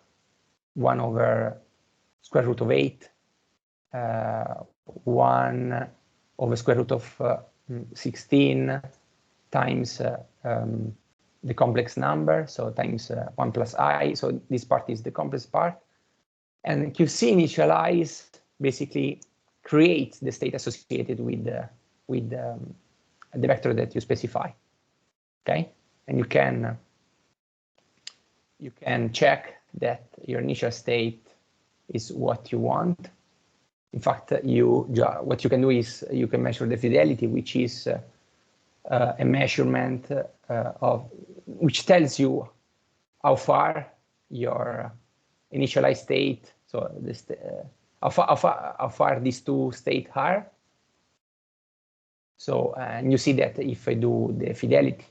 1/√8, 1/√16 times the complex number, so times 1 plus I. So this part is the complex part. And QC initialize basically creates the state associated with the vector that you specify. Okay, and you can check that your initial state is what you want. In fact, what you can do is you can measure the fidelity, which is a measurement of which tells you how far your initialized state, so this, how far these two states are. So and you see that if I do the fidelity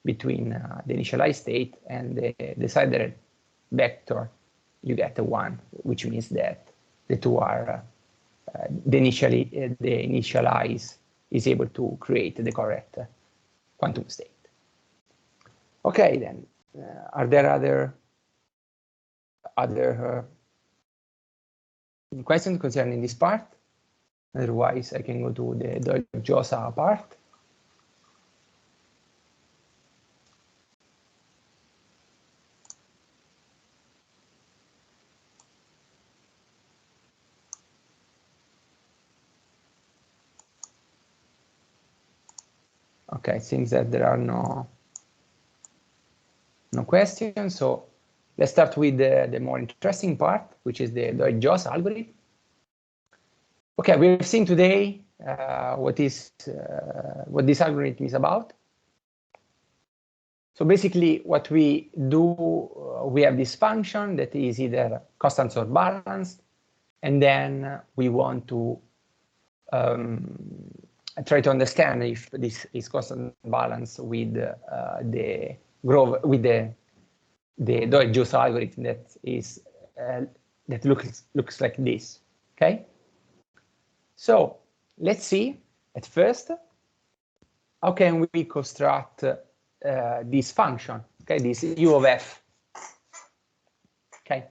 between the initialized state and the decided vector, you get a 1, which means that the two are the initialize is able to create the correct quantum state. Okay, then are there other questions concerning this part? Otherwise, I can go to the Doljosa part. Okay, it seems that there are no questions. So let's start with the more interesting part, which is the Doljosa algorithm. Okay, we've seen today what this algorithm is about. So basically, what we do, we have this function that is either constant or balanced, and then we want to try to understand if this is constant balance with the Doljosa algorithm that is that looks like this. Okay. So let's see at first how can we construct this function, okay, this u of f. Okay.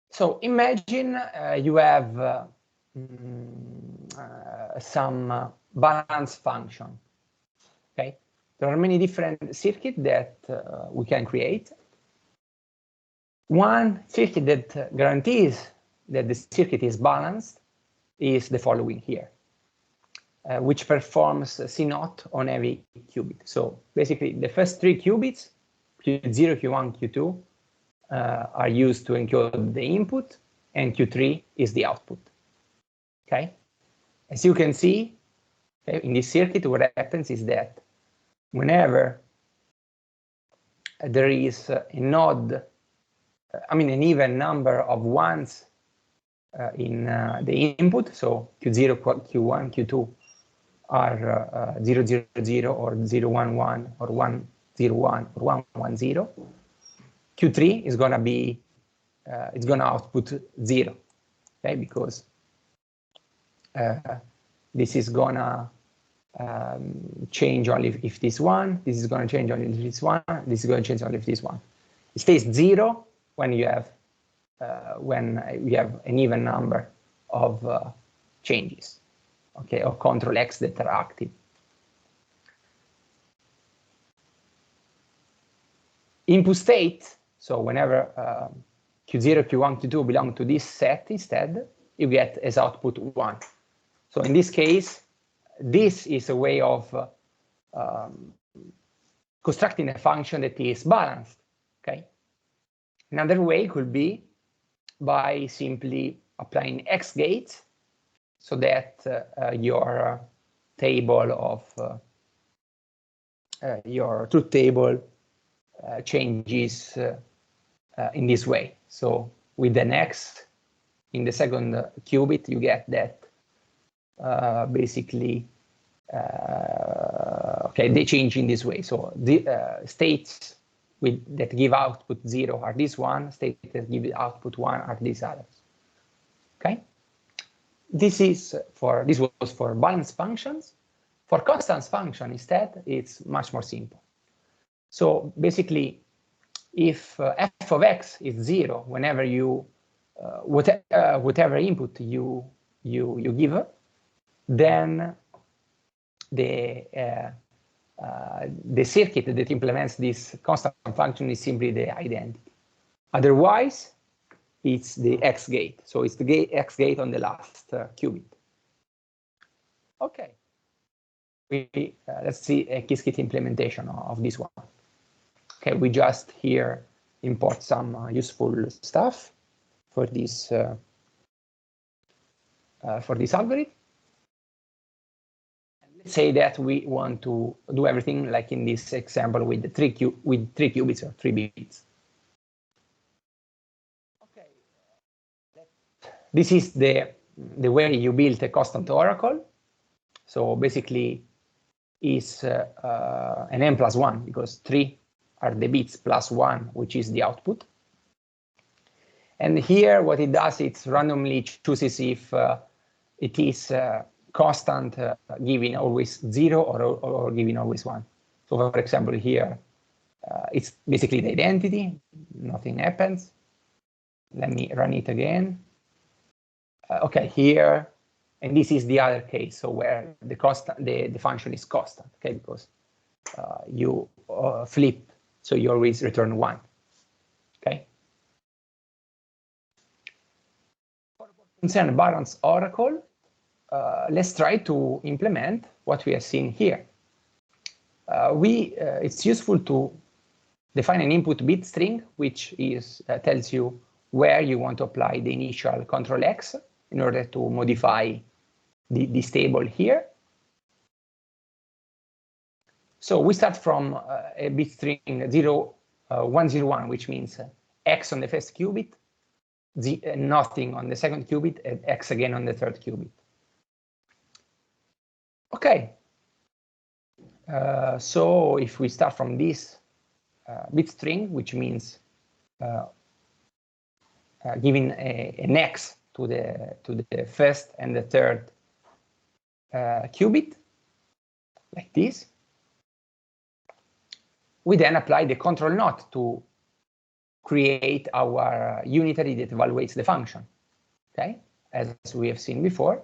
So imagine you have some balance function. Okay, there are many different circuits that we can create. One circuit that guarantees that the circuit is balanced is the following here, which performs C0 on every qubit. So basically, the first 3 qubits, Q0, Q1, Q2, are used to encode the input, and Q3 is the output. Okay, as you can see, okay, in this circuit, what happens is that whenever there is a node, an even number of ones in the input, so Q0, Q1, Q2 are 0, 0, 0, or 0, 1, 1, or 1, 0, 1, or 1, 1, 0. Q3 is going to be, it's going to output 0, okay, because this is going to change only if this one, this is going to change only if this one, this is going to change only if this one. It stays 0 when you have an even number of changes, okay, or control X that are active. Input state, so whenever Q0, Q1, Q2 belong to this set instead, you get as output 1. So in this case, this is a way of constructing a function that is balanced, okay? Another way could be by simply applying X gates so that your table of your truth table changes in this way. So with an X in the second qubit, you get that basically, okay, they change in this way. So the states that give output 0 are this one, states that give output 1 are these others. Okay, this was for balanced functions. For constant function instead, it's much more simple. So basically, if f of x is 0 whenever you whatever input you give, then the circuit that implements this constant function is simply the identity. Otherwise, it's the X gate. So it's the X gate on the last qubit. Okay. Let's see a Qiskit implementation of this one. Okay, we just here import some useful stuff for this algorithm. say that we want to do everything like in this example with the three qubits or 3 bits. Okay, this is the way you build a constant oracle. So basically, is an n+1 because 3 are the bits plus 1, which is the output. And here, what it does, it randomly chooses if it is constant, giving always 0 or giving always 1. So for example, here, it's basically the identity, nothing happens. Let me run it again. Okay, here, and this is the other case, so where the constant, the function is constant, okay, because you flip, so you always return 1, okay? For concern balance oracle, let's try to implement what we have seen here. It's useful to define an input bit string, which is tells you where you want to apply the initial control X in order to modify this table here. So we start from a bit string 101, which means X on the first qubit, nothing on the second qubit, and X again on the third qubit. Okay, so if we start from this bit string, which means giving an X to the first and the third qubit, like this, we then apply the control knot to create our unitary that evaluates the function, okay? As we have seen before,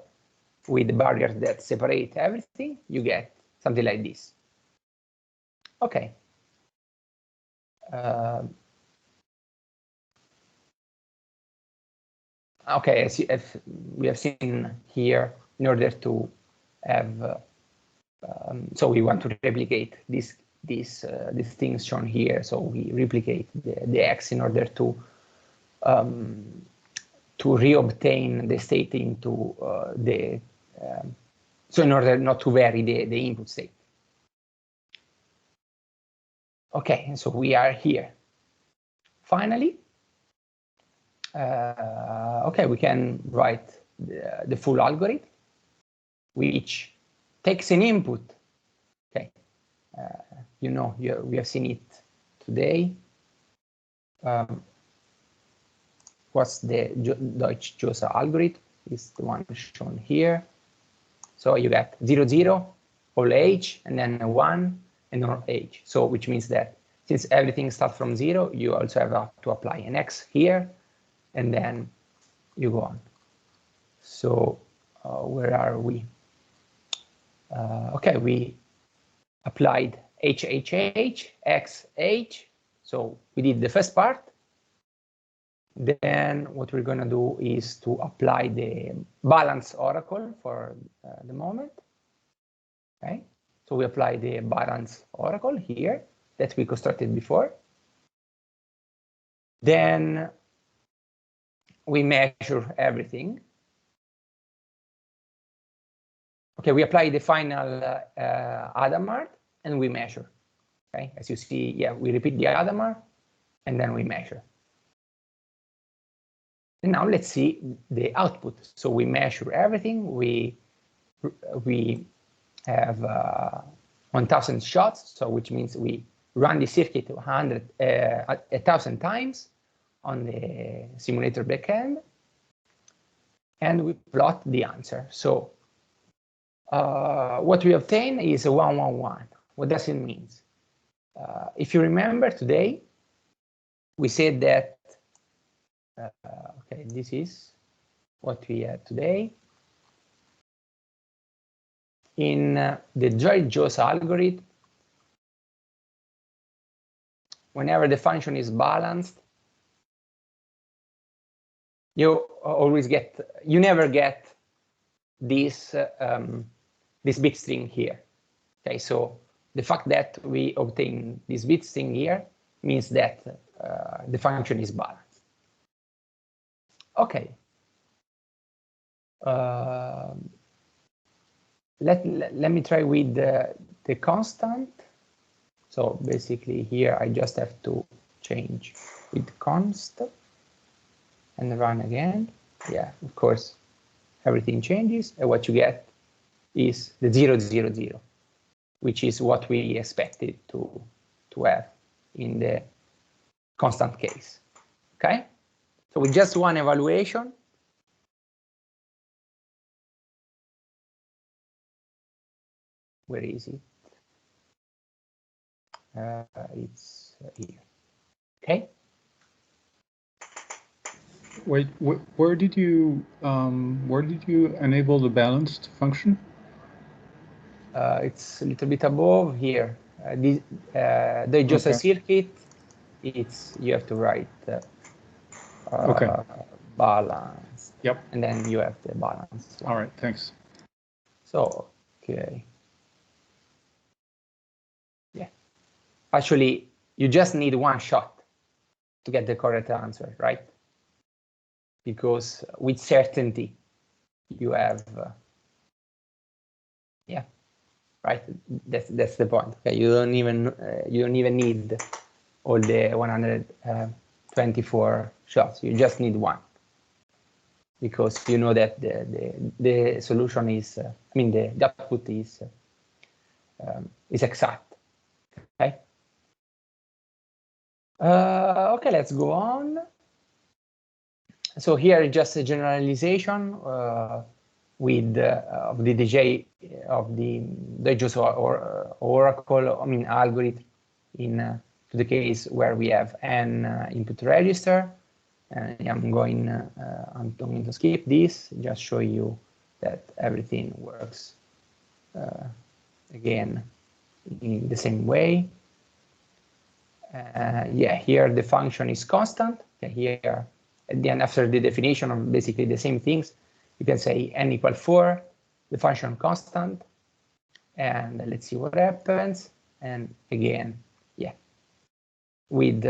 with the barriers that separate everything, you get something like this. Okay. Okay, as we have seen here, in order to have, so we want to replicate these things shown here. So we replicate the X in order to reobtain the state into so in order not to vary the input state. Okay, and so we are here. Finally, okay, we can write the full algorithm, which takes an input. Okay, you know, we have seen it today. What's the Deutsch-Josa algorithm? Is the one shown here. So you get 0, 0, all H, and then 1, and all H. So which means that since everything starts from 0, you also have to apply an X here, and then you go on. So where are we? Okay, we applied H, H, H, X, H. So we did the first part. Then what we're going to do is to apply the balance oracle for the moment. Okay, so we apply the balance oracle here that we constructed before. Then we measure everything. Okay, we apply the final Hadamard and we measure. Okay, as you see, yeah, we repeat the Hadamard and then we measure. And now let's see the output. So we measure everything. We have 1,000 shots, so which means we run the circuit 1,000 times on the simulator backend, and we plot the answer. So what we obtain is a 111. What does it mean? If you remember today, we said that okay, this is what we had today. In the Deutsch-Josa algorithm, whenever the function is balanced, you always get, you never get this this bit string here. Okay, so the fact that we obtain this bit string here means that the function is balanced. Okay. let me try with the constant. So basically here I just have to change with const and run again. Yeah, of course, everything changes, and what you get is the 0, 0, 0, which is what we expected to have in the constant case. Okay, so with just one evaluation, where is it? It's here. Okay. Wait, where did you enable the balanced function? It's a little bit above here. There's just a circuit. It's you have to write balance. Yep. And then you have the balance. All right. Thanks. So okay. Yeah. Actually, you just need one shot to get the correct answer, right? Because with certainty, you have. Yeah. Right. That's the point. Okay. You don't even need all the 124 shots. You just need one, because you know that the solution is, I mean, the output is exact. Okay. Okay, let's go on. So here just a generalization with of the DJ of the just Oracle, I mean, algorithm in to the case where we have n input register. I'm going to skip this, just show you that everything works again in the same way. Yeah, here the function is constant. Okay, here at the end, after the definition of basically the same things, you can say n equal 4, the function constant, and let's see what happens. And again, yeah, with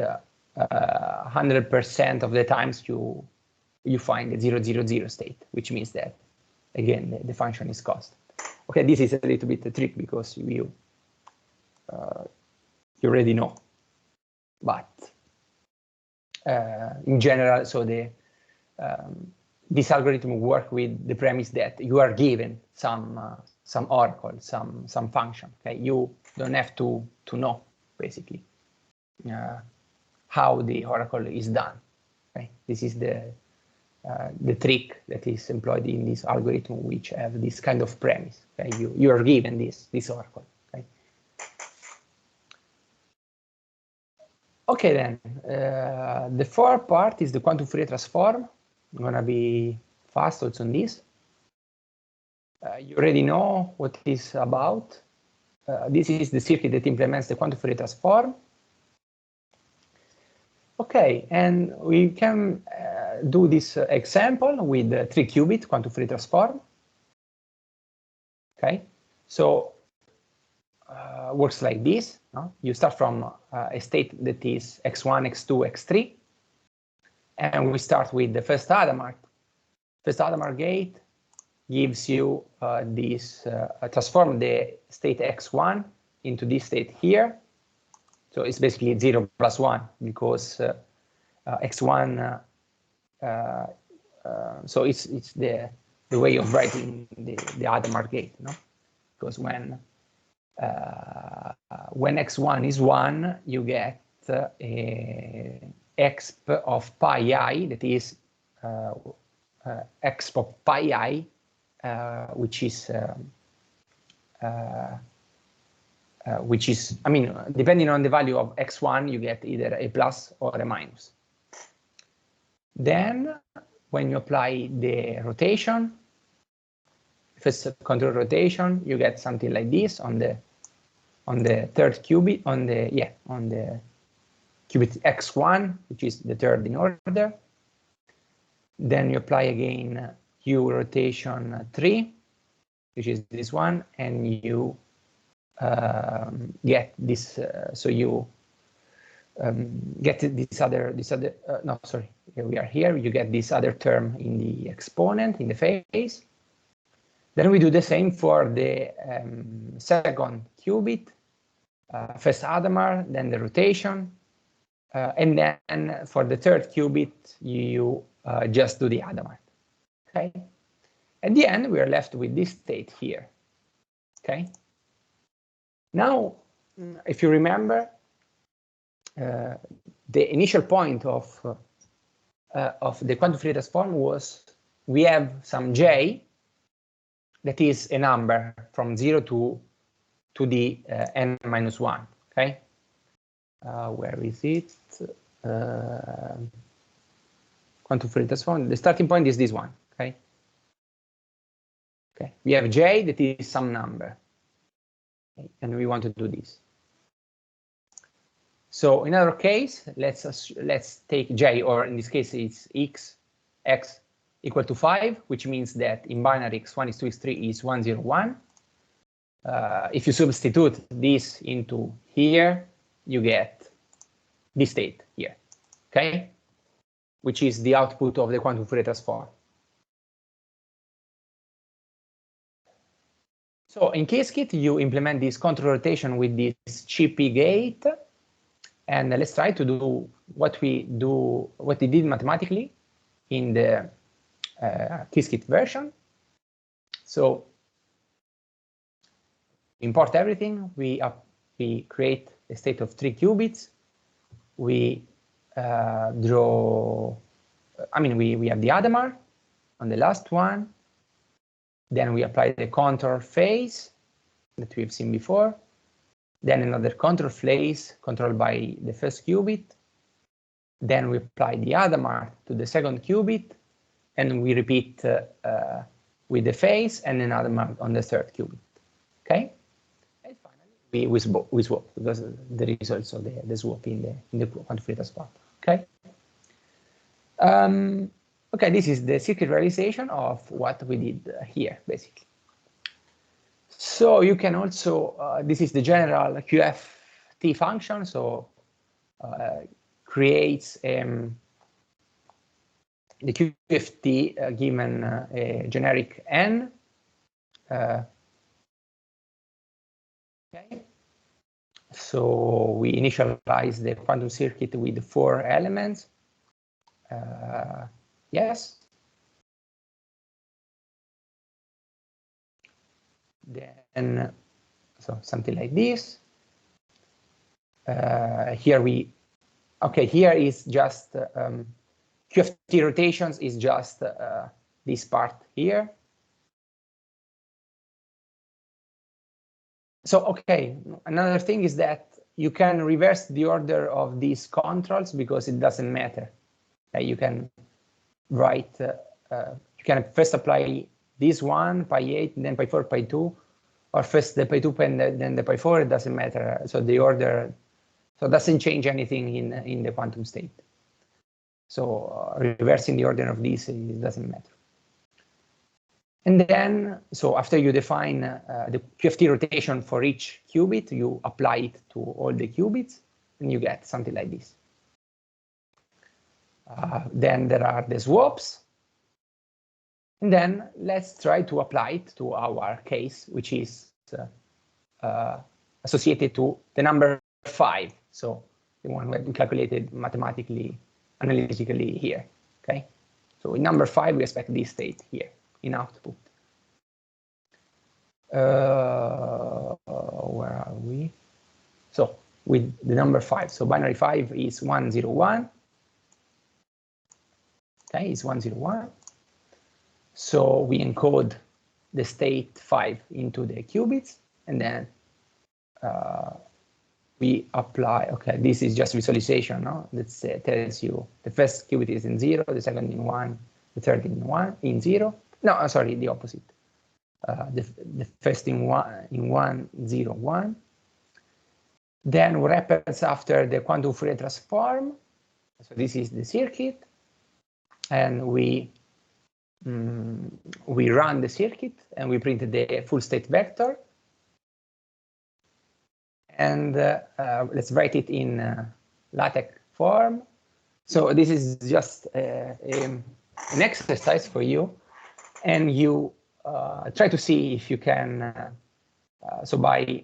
100% of the times you find the 0, 0, 0 state, which means that again the function is constant. Okay, this is a little bit a trick because you already know, but in general, so this algorithm work with the premise that you are given some oracle, some function. Okay, you don't have to know basically how the oracle is done. Okay, this is the trick that is employed in this algorithm, which have this kind of premise. Okay, you are given this oracle. Okay. Okay, then the fourth part is the quantum Fourier transform. I'm gonna be fast also on this. You already know what it is about. This is the circuit that implements the quantum Fourier transform. Okay, and we can do this example with 3-qubit quantum Fourier transform. Okay, so works like this. No? You start from a state that is x1, x2, x3, and we start with the first Hadamard. First Hadamard gate gives you this transform the state x1 into this state here. So it's basically 0 plus 1 because x1. So it's the way of writing the Hadamard gate, no? Because when x1 is 1, you get exp of pi I, that is exp of pi I, which is, I mean, depending on the value of x1, you get either a plus or a minus. Then, when you apply the rotation, first control rotation, you get something like this on the third qubit, on the qubit x1, which is the third in order. Then you apply again q rotation 3, which is this one, and you get this. So you get this other. No, sorry. Here we are here. You get this other term in the exponent in the phase. Then we do the same for the second qubit, first Hadamard, then the rotation, and then for the third qubit, you just do the Hadamard. Okay. At the end, we are left with this state here. Okay. Now, if you remember, the initial point of the quantum Fourier transform was we have some j that is a number from 0 to the n minus 1. Okay. Where is it? Quantum Fourier transform. The starting point is this one. Okay. Okay. We have j that is some number, okay, and we want to do this. So in our case, let's take j, or in this case it's x equal to 5, which means that in binary x1, x2, x3 is 1, 0, 1. If you substitute this into here, you get this state here, okay, which is the output of the quantum Fourier transform. So in Qiskit, you implement this control rotation with this chippy gate, and let's try to do what we did mathematically in the Qiskit version. So import everything. We create a state of 3 qubits. We draw. I mean, we have the Hadamard on the last one. Then we apply the control phase that we've seen before. Then another control phase controlled by the first qubit. Then we apply the Hadamard to the second qubit, and we repeat with the phase and another Hadamard on the third qubit. Okay, and finally we swap because there is also the swap in the quantum Fourier transform. Okay. Okay, this is the circuit realization of what we did here, basically. So you can also, this is the general QFT function, so creates the QFT given a generic n. Okay. So we initialize the quantum circuit with 4 elements. Yes. Then, so something like this. Here here is just QFT rotations is just this part here. So, okay, another thing is that you can reverse the order of these controls because it doesn't matter. You can write, you can first apply this one, pi 8, and then pi 4, pi 2, or first the pi 2, and then the pi 4, it doesn't matter. So the order, so it doesn't change anything in the quantum state. So reversing the order of these, it doesn't matter. And then, so after you define the QFT rotation for each qubit, you apply it to all the qubits, and you get something like this. Then there are the swaps. And then let's try to apply it to our case, which is associated to the number 5. So the one we calculated mathematically, analytically here. Okay. So in number 5, we expect this state here in output. Where are we? So with the number 5, so binary 5 is 1, 0, 1. Okay, it's 1, 0, 1. So we encode the state 5 into the qubits, and then we apply, okay, this is just visualization, no? That tells you the first qubit is in 0, the second in 1, the third in 0. No, sorry, the opposite. The first in 1, 0, 1. Then what happens after the quantum Fourier transform? So this is the circuit, and we run the circuit and we print the full state vector. And let's write it in LaTeX form. So this is just an exercise for you, and you try to see if you can, so by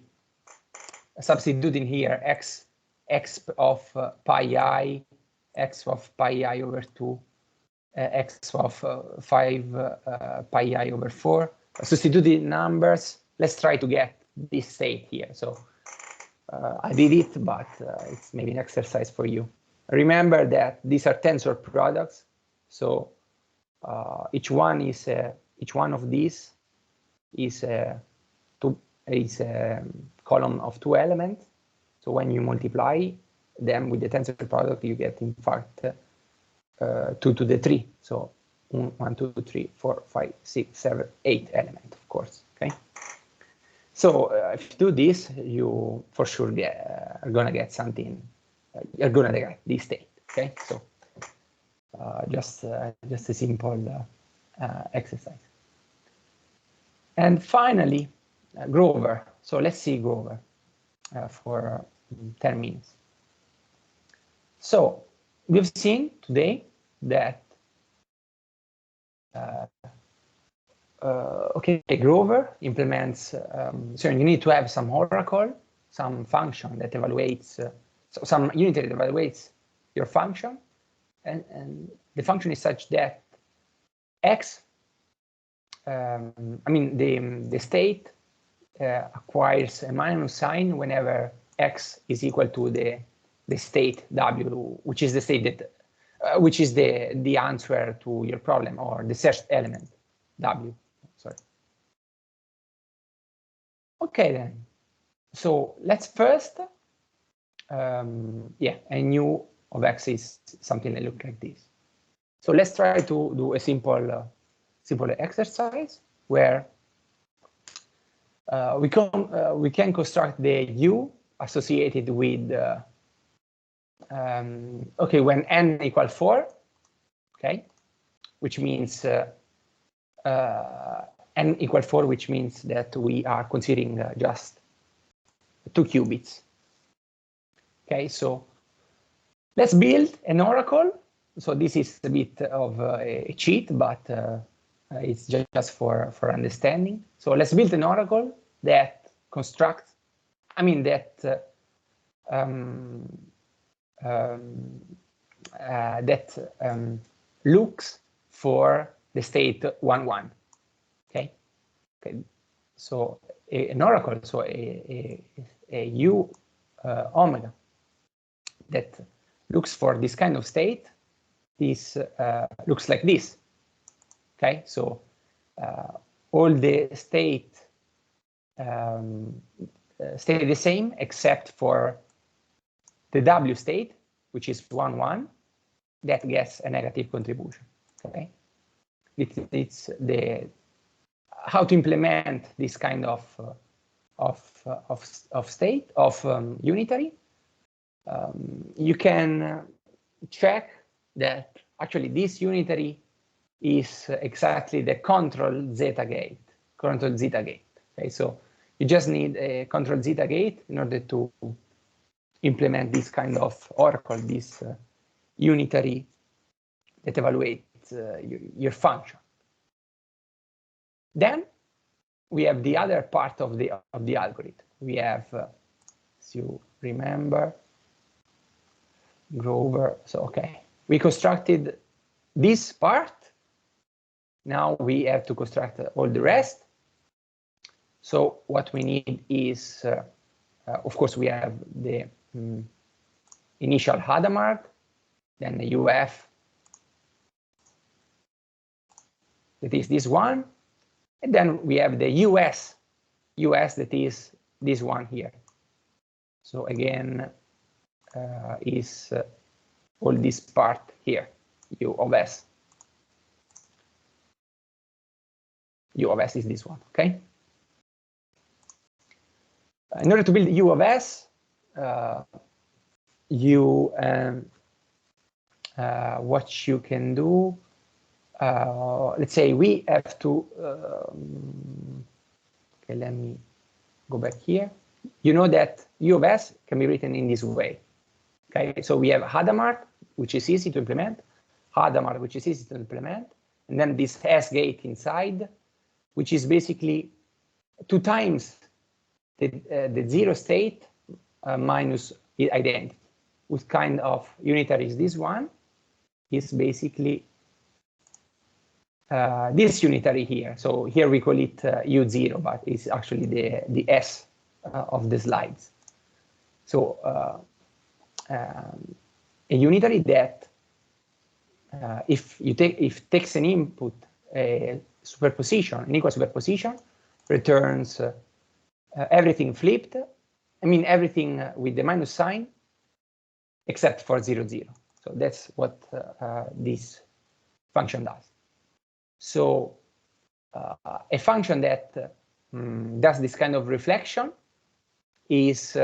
substituting here x of pi I, x of pi I over 2, x of 5 pi I over 4, substituting numbers, let's try to get this state here. So I did it, but it's maybe an exercise for you. Remember that these are tensor products, so each one of these is a column of 2 elements. So when you multiply them with the tensor product, you get in fact 2 to the 3. So 1, 2, 3, 4, 5, 6, 7, 8 elements, of course. Okay. So if you do this, you for sure are gonna get something. You're gonna get this state. Okay. So just a simple exercise. And finally, Grover. So let's see Grover for 10 minutes. So we've seen today that okay, Grover implements, so you need to have some oracle, some function that evaluates, so some unitary that evaluates your function, and the function is such that x, I mean the state acquires a minus sign whenever x is equal to the state w, which is the state that which is the answer to your problem, or the searched element w. Sorry. Okay then. So let's first, yeah, and nu of x is something that looks like this. So let's try to do a simple exercise where we can construct the u associated with okay, when n equal 4, okay, which means n equal 4, which means that we are considering just 2 qubits. Okay, so let's build an oracle. So this is a bit of a cheat, but it's just for understanding. So let's build an oracle that constructs, I mean that looks for the state 1, 1. Okay. Okay. So an oracle, so a u omega that looks for this kind of state. This looks like this. Okay. So all the state stay the same except for the w state, which is 1, 1, that gets a negative contribution. Okay, it's the how to implement this kind of state of unitary. You can check that actually this unitary is exactly the control zeta gate. Okay, so you just need a control zeta gate in order to implement this kind of oracle, this unitary that evaluates your function. Then we have the other part of the algorithm. We have, as you remember, Grover. So okay, we constructed this part. Now we have to construct all the rest. So what we need is, of course, we have the initial Hadamard, then the UF, that is this one, and then we have the US that is this one here. So again, is all this part here, U of S. U of S is this one, okay? In order to build U of S, what you can do, let's say we have to, okay, let me go back here. You know that U of S can be written in this way. Okay, so we have Hadamard, which is easy to implement, Hadamard, which is easy to implement, and then this S gate inside, which is basically 2 times the 0 state minus identity. What kind of unitary is this one? Is basically this unitary here. So here we call it U0, but it's actually the S of the slides. So a unitary that if takes an input, a superposition, an equal superposition, returns everything flipped. I mean everything with the minus sign, except for 0, 0. So that's what this function does. So a function that does this kind of reflection is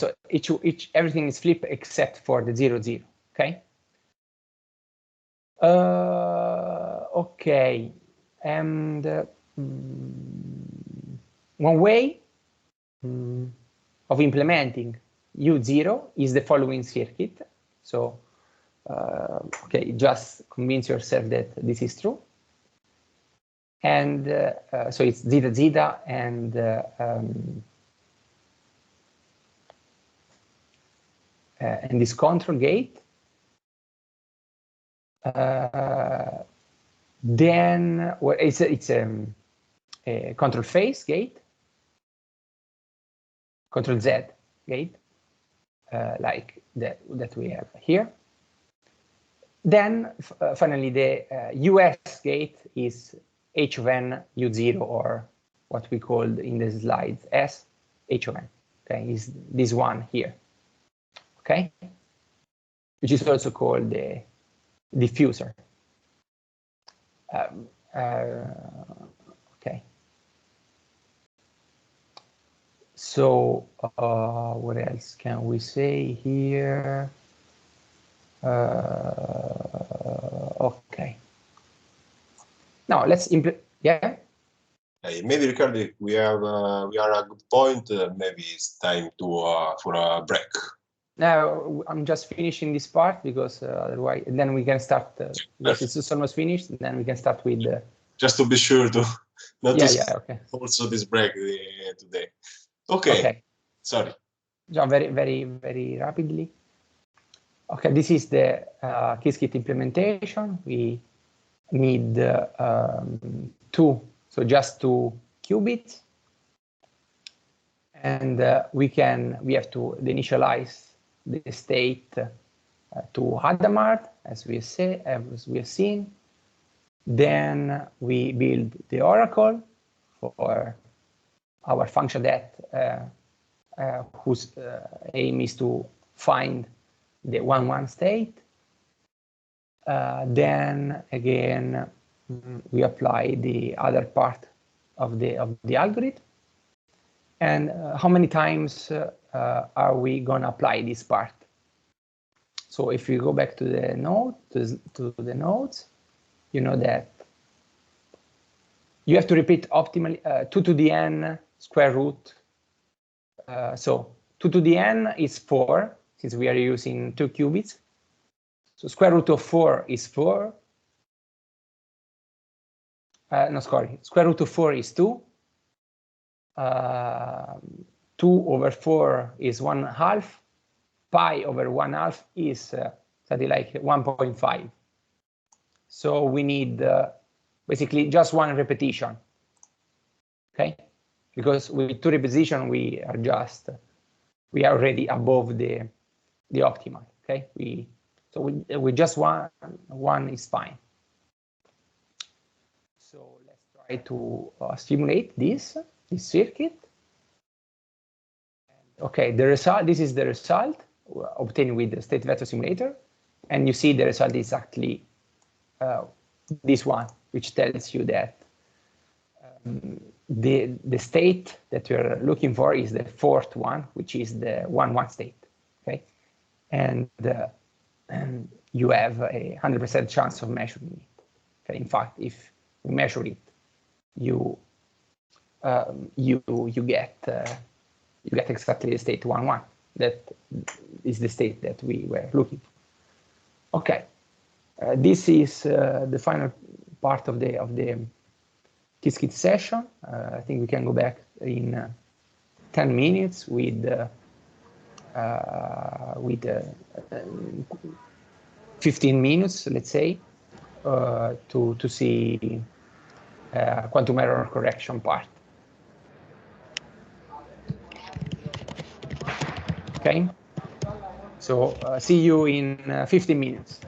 so everything is flipped except for the 0, 0. Okay. Okay, and one way of implementing U0 is the following circuit. So okay, just convince yourself that this is true. And so it's zeta zeta and this control gate. Then well, it's a control phase gate, control Z gate, like that we have here. Then finally the US gate is H of n U0, or what we called in the slides S H of n. Okay, is this one here. Okay, which is also called the diffuser. Okay. So what else can we say here? Okay. Now let's implement. Yeah. Maybe Riccardo, we are at a good point. Maybe it's time to for a break. Now I'm just finishing this part because otherwise, then we can start. Yes, it's almost finished. And then we can start with. Just to be sure to not okay. Also this break today. Okay. Okay. Sorry. So very rapidly. Okay, this is the Qiskit implementation. We need 2, so just 2 qubits, and we have to initialize the state to Hadamard, as we have seen. Then we build the oracle for our function that whose aim is to find the 1-1 state. Then again, we apply the other part of the algorithm. And how many times are we going to apply this part? So if you go back to the node, to the nodes, you know that you have to repeat optimally 2 to the n square root. So 2 to the n is 4, since we are using 2 qubits. So square root of 4 is 4. No, sorry, square root of 4 is 2. 2 over 4 is 1/2. Pi over 1/2 is something like 1.5. So we need basically just 1 repetition. Okay, because with 2 repetition we are already above the optimal. Okay, we just one is fine. So let's try to simulate this circuit. Okay, the result. This is the result obtained with the state vector simulator, and you see the result is actually this one, which tells you that the state that you're looking for is the 4th one, which is the 1-1 state. Okay, and you have a 100% chance of measuring it. Okay, in fact, if we measure it, you get exactly the state 1-1. That is the state that we were looking for. Okay, this is the final part of the Qiskit session. I think we can go back in 10 minutes with 15 minutes, let's say, to see quantum error correction part. Okay, so see you in 15 minutes.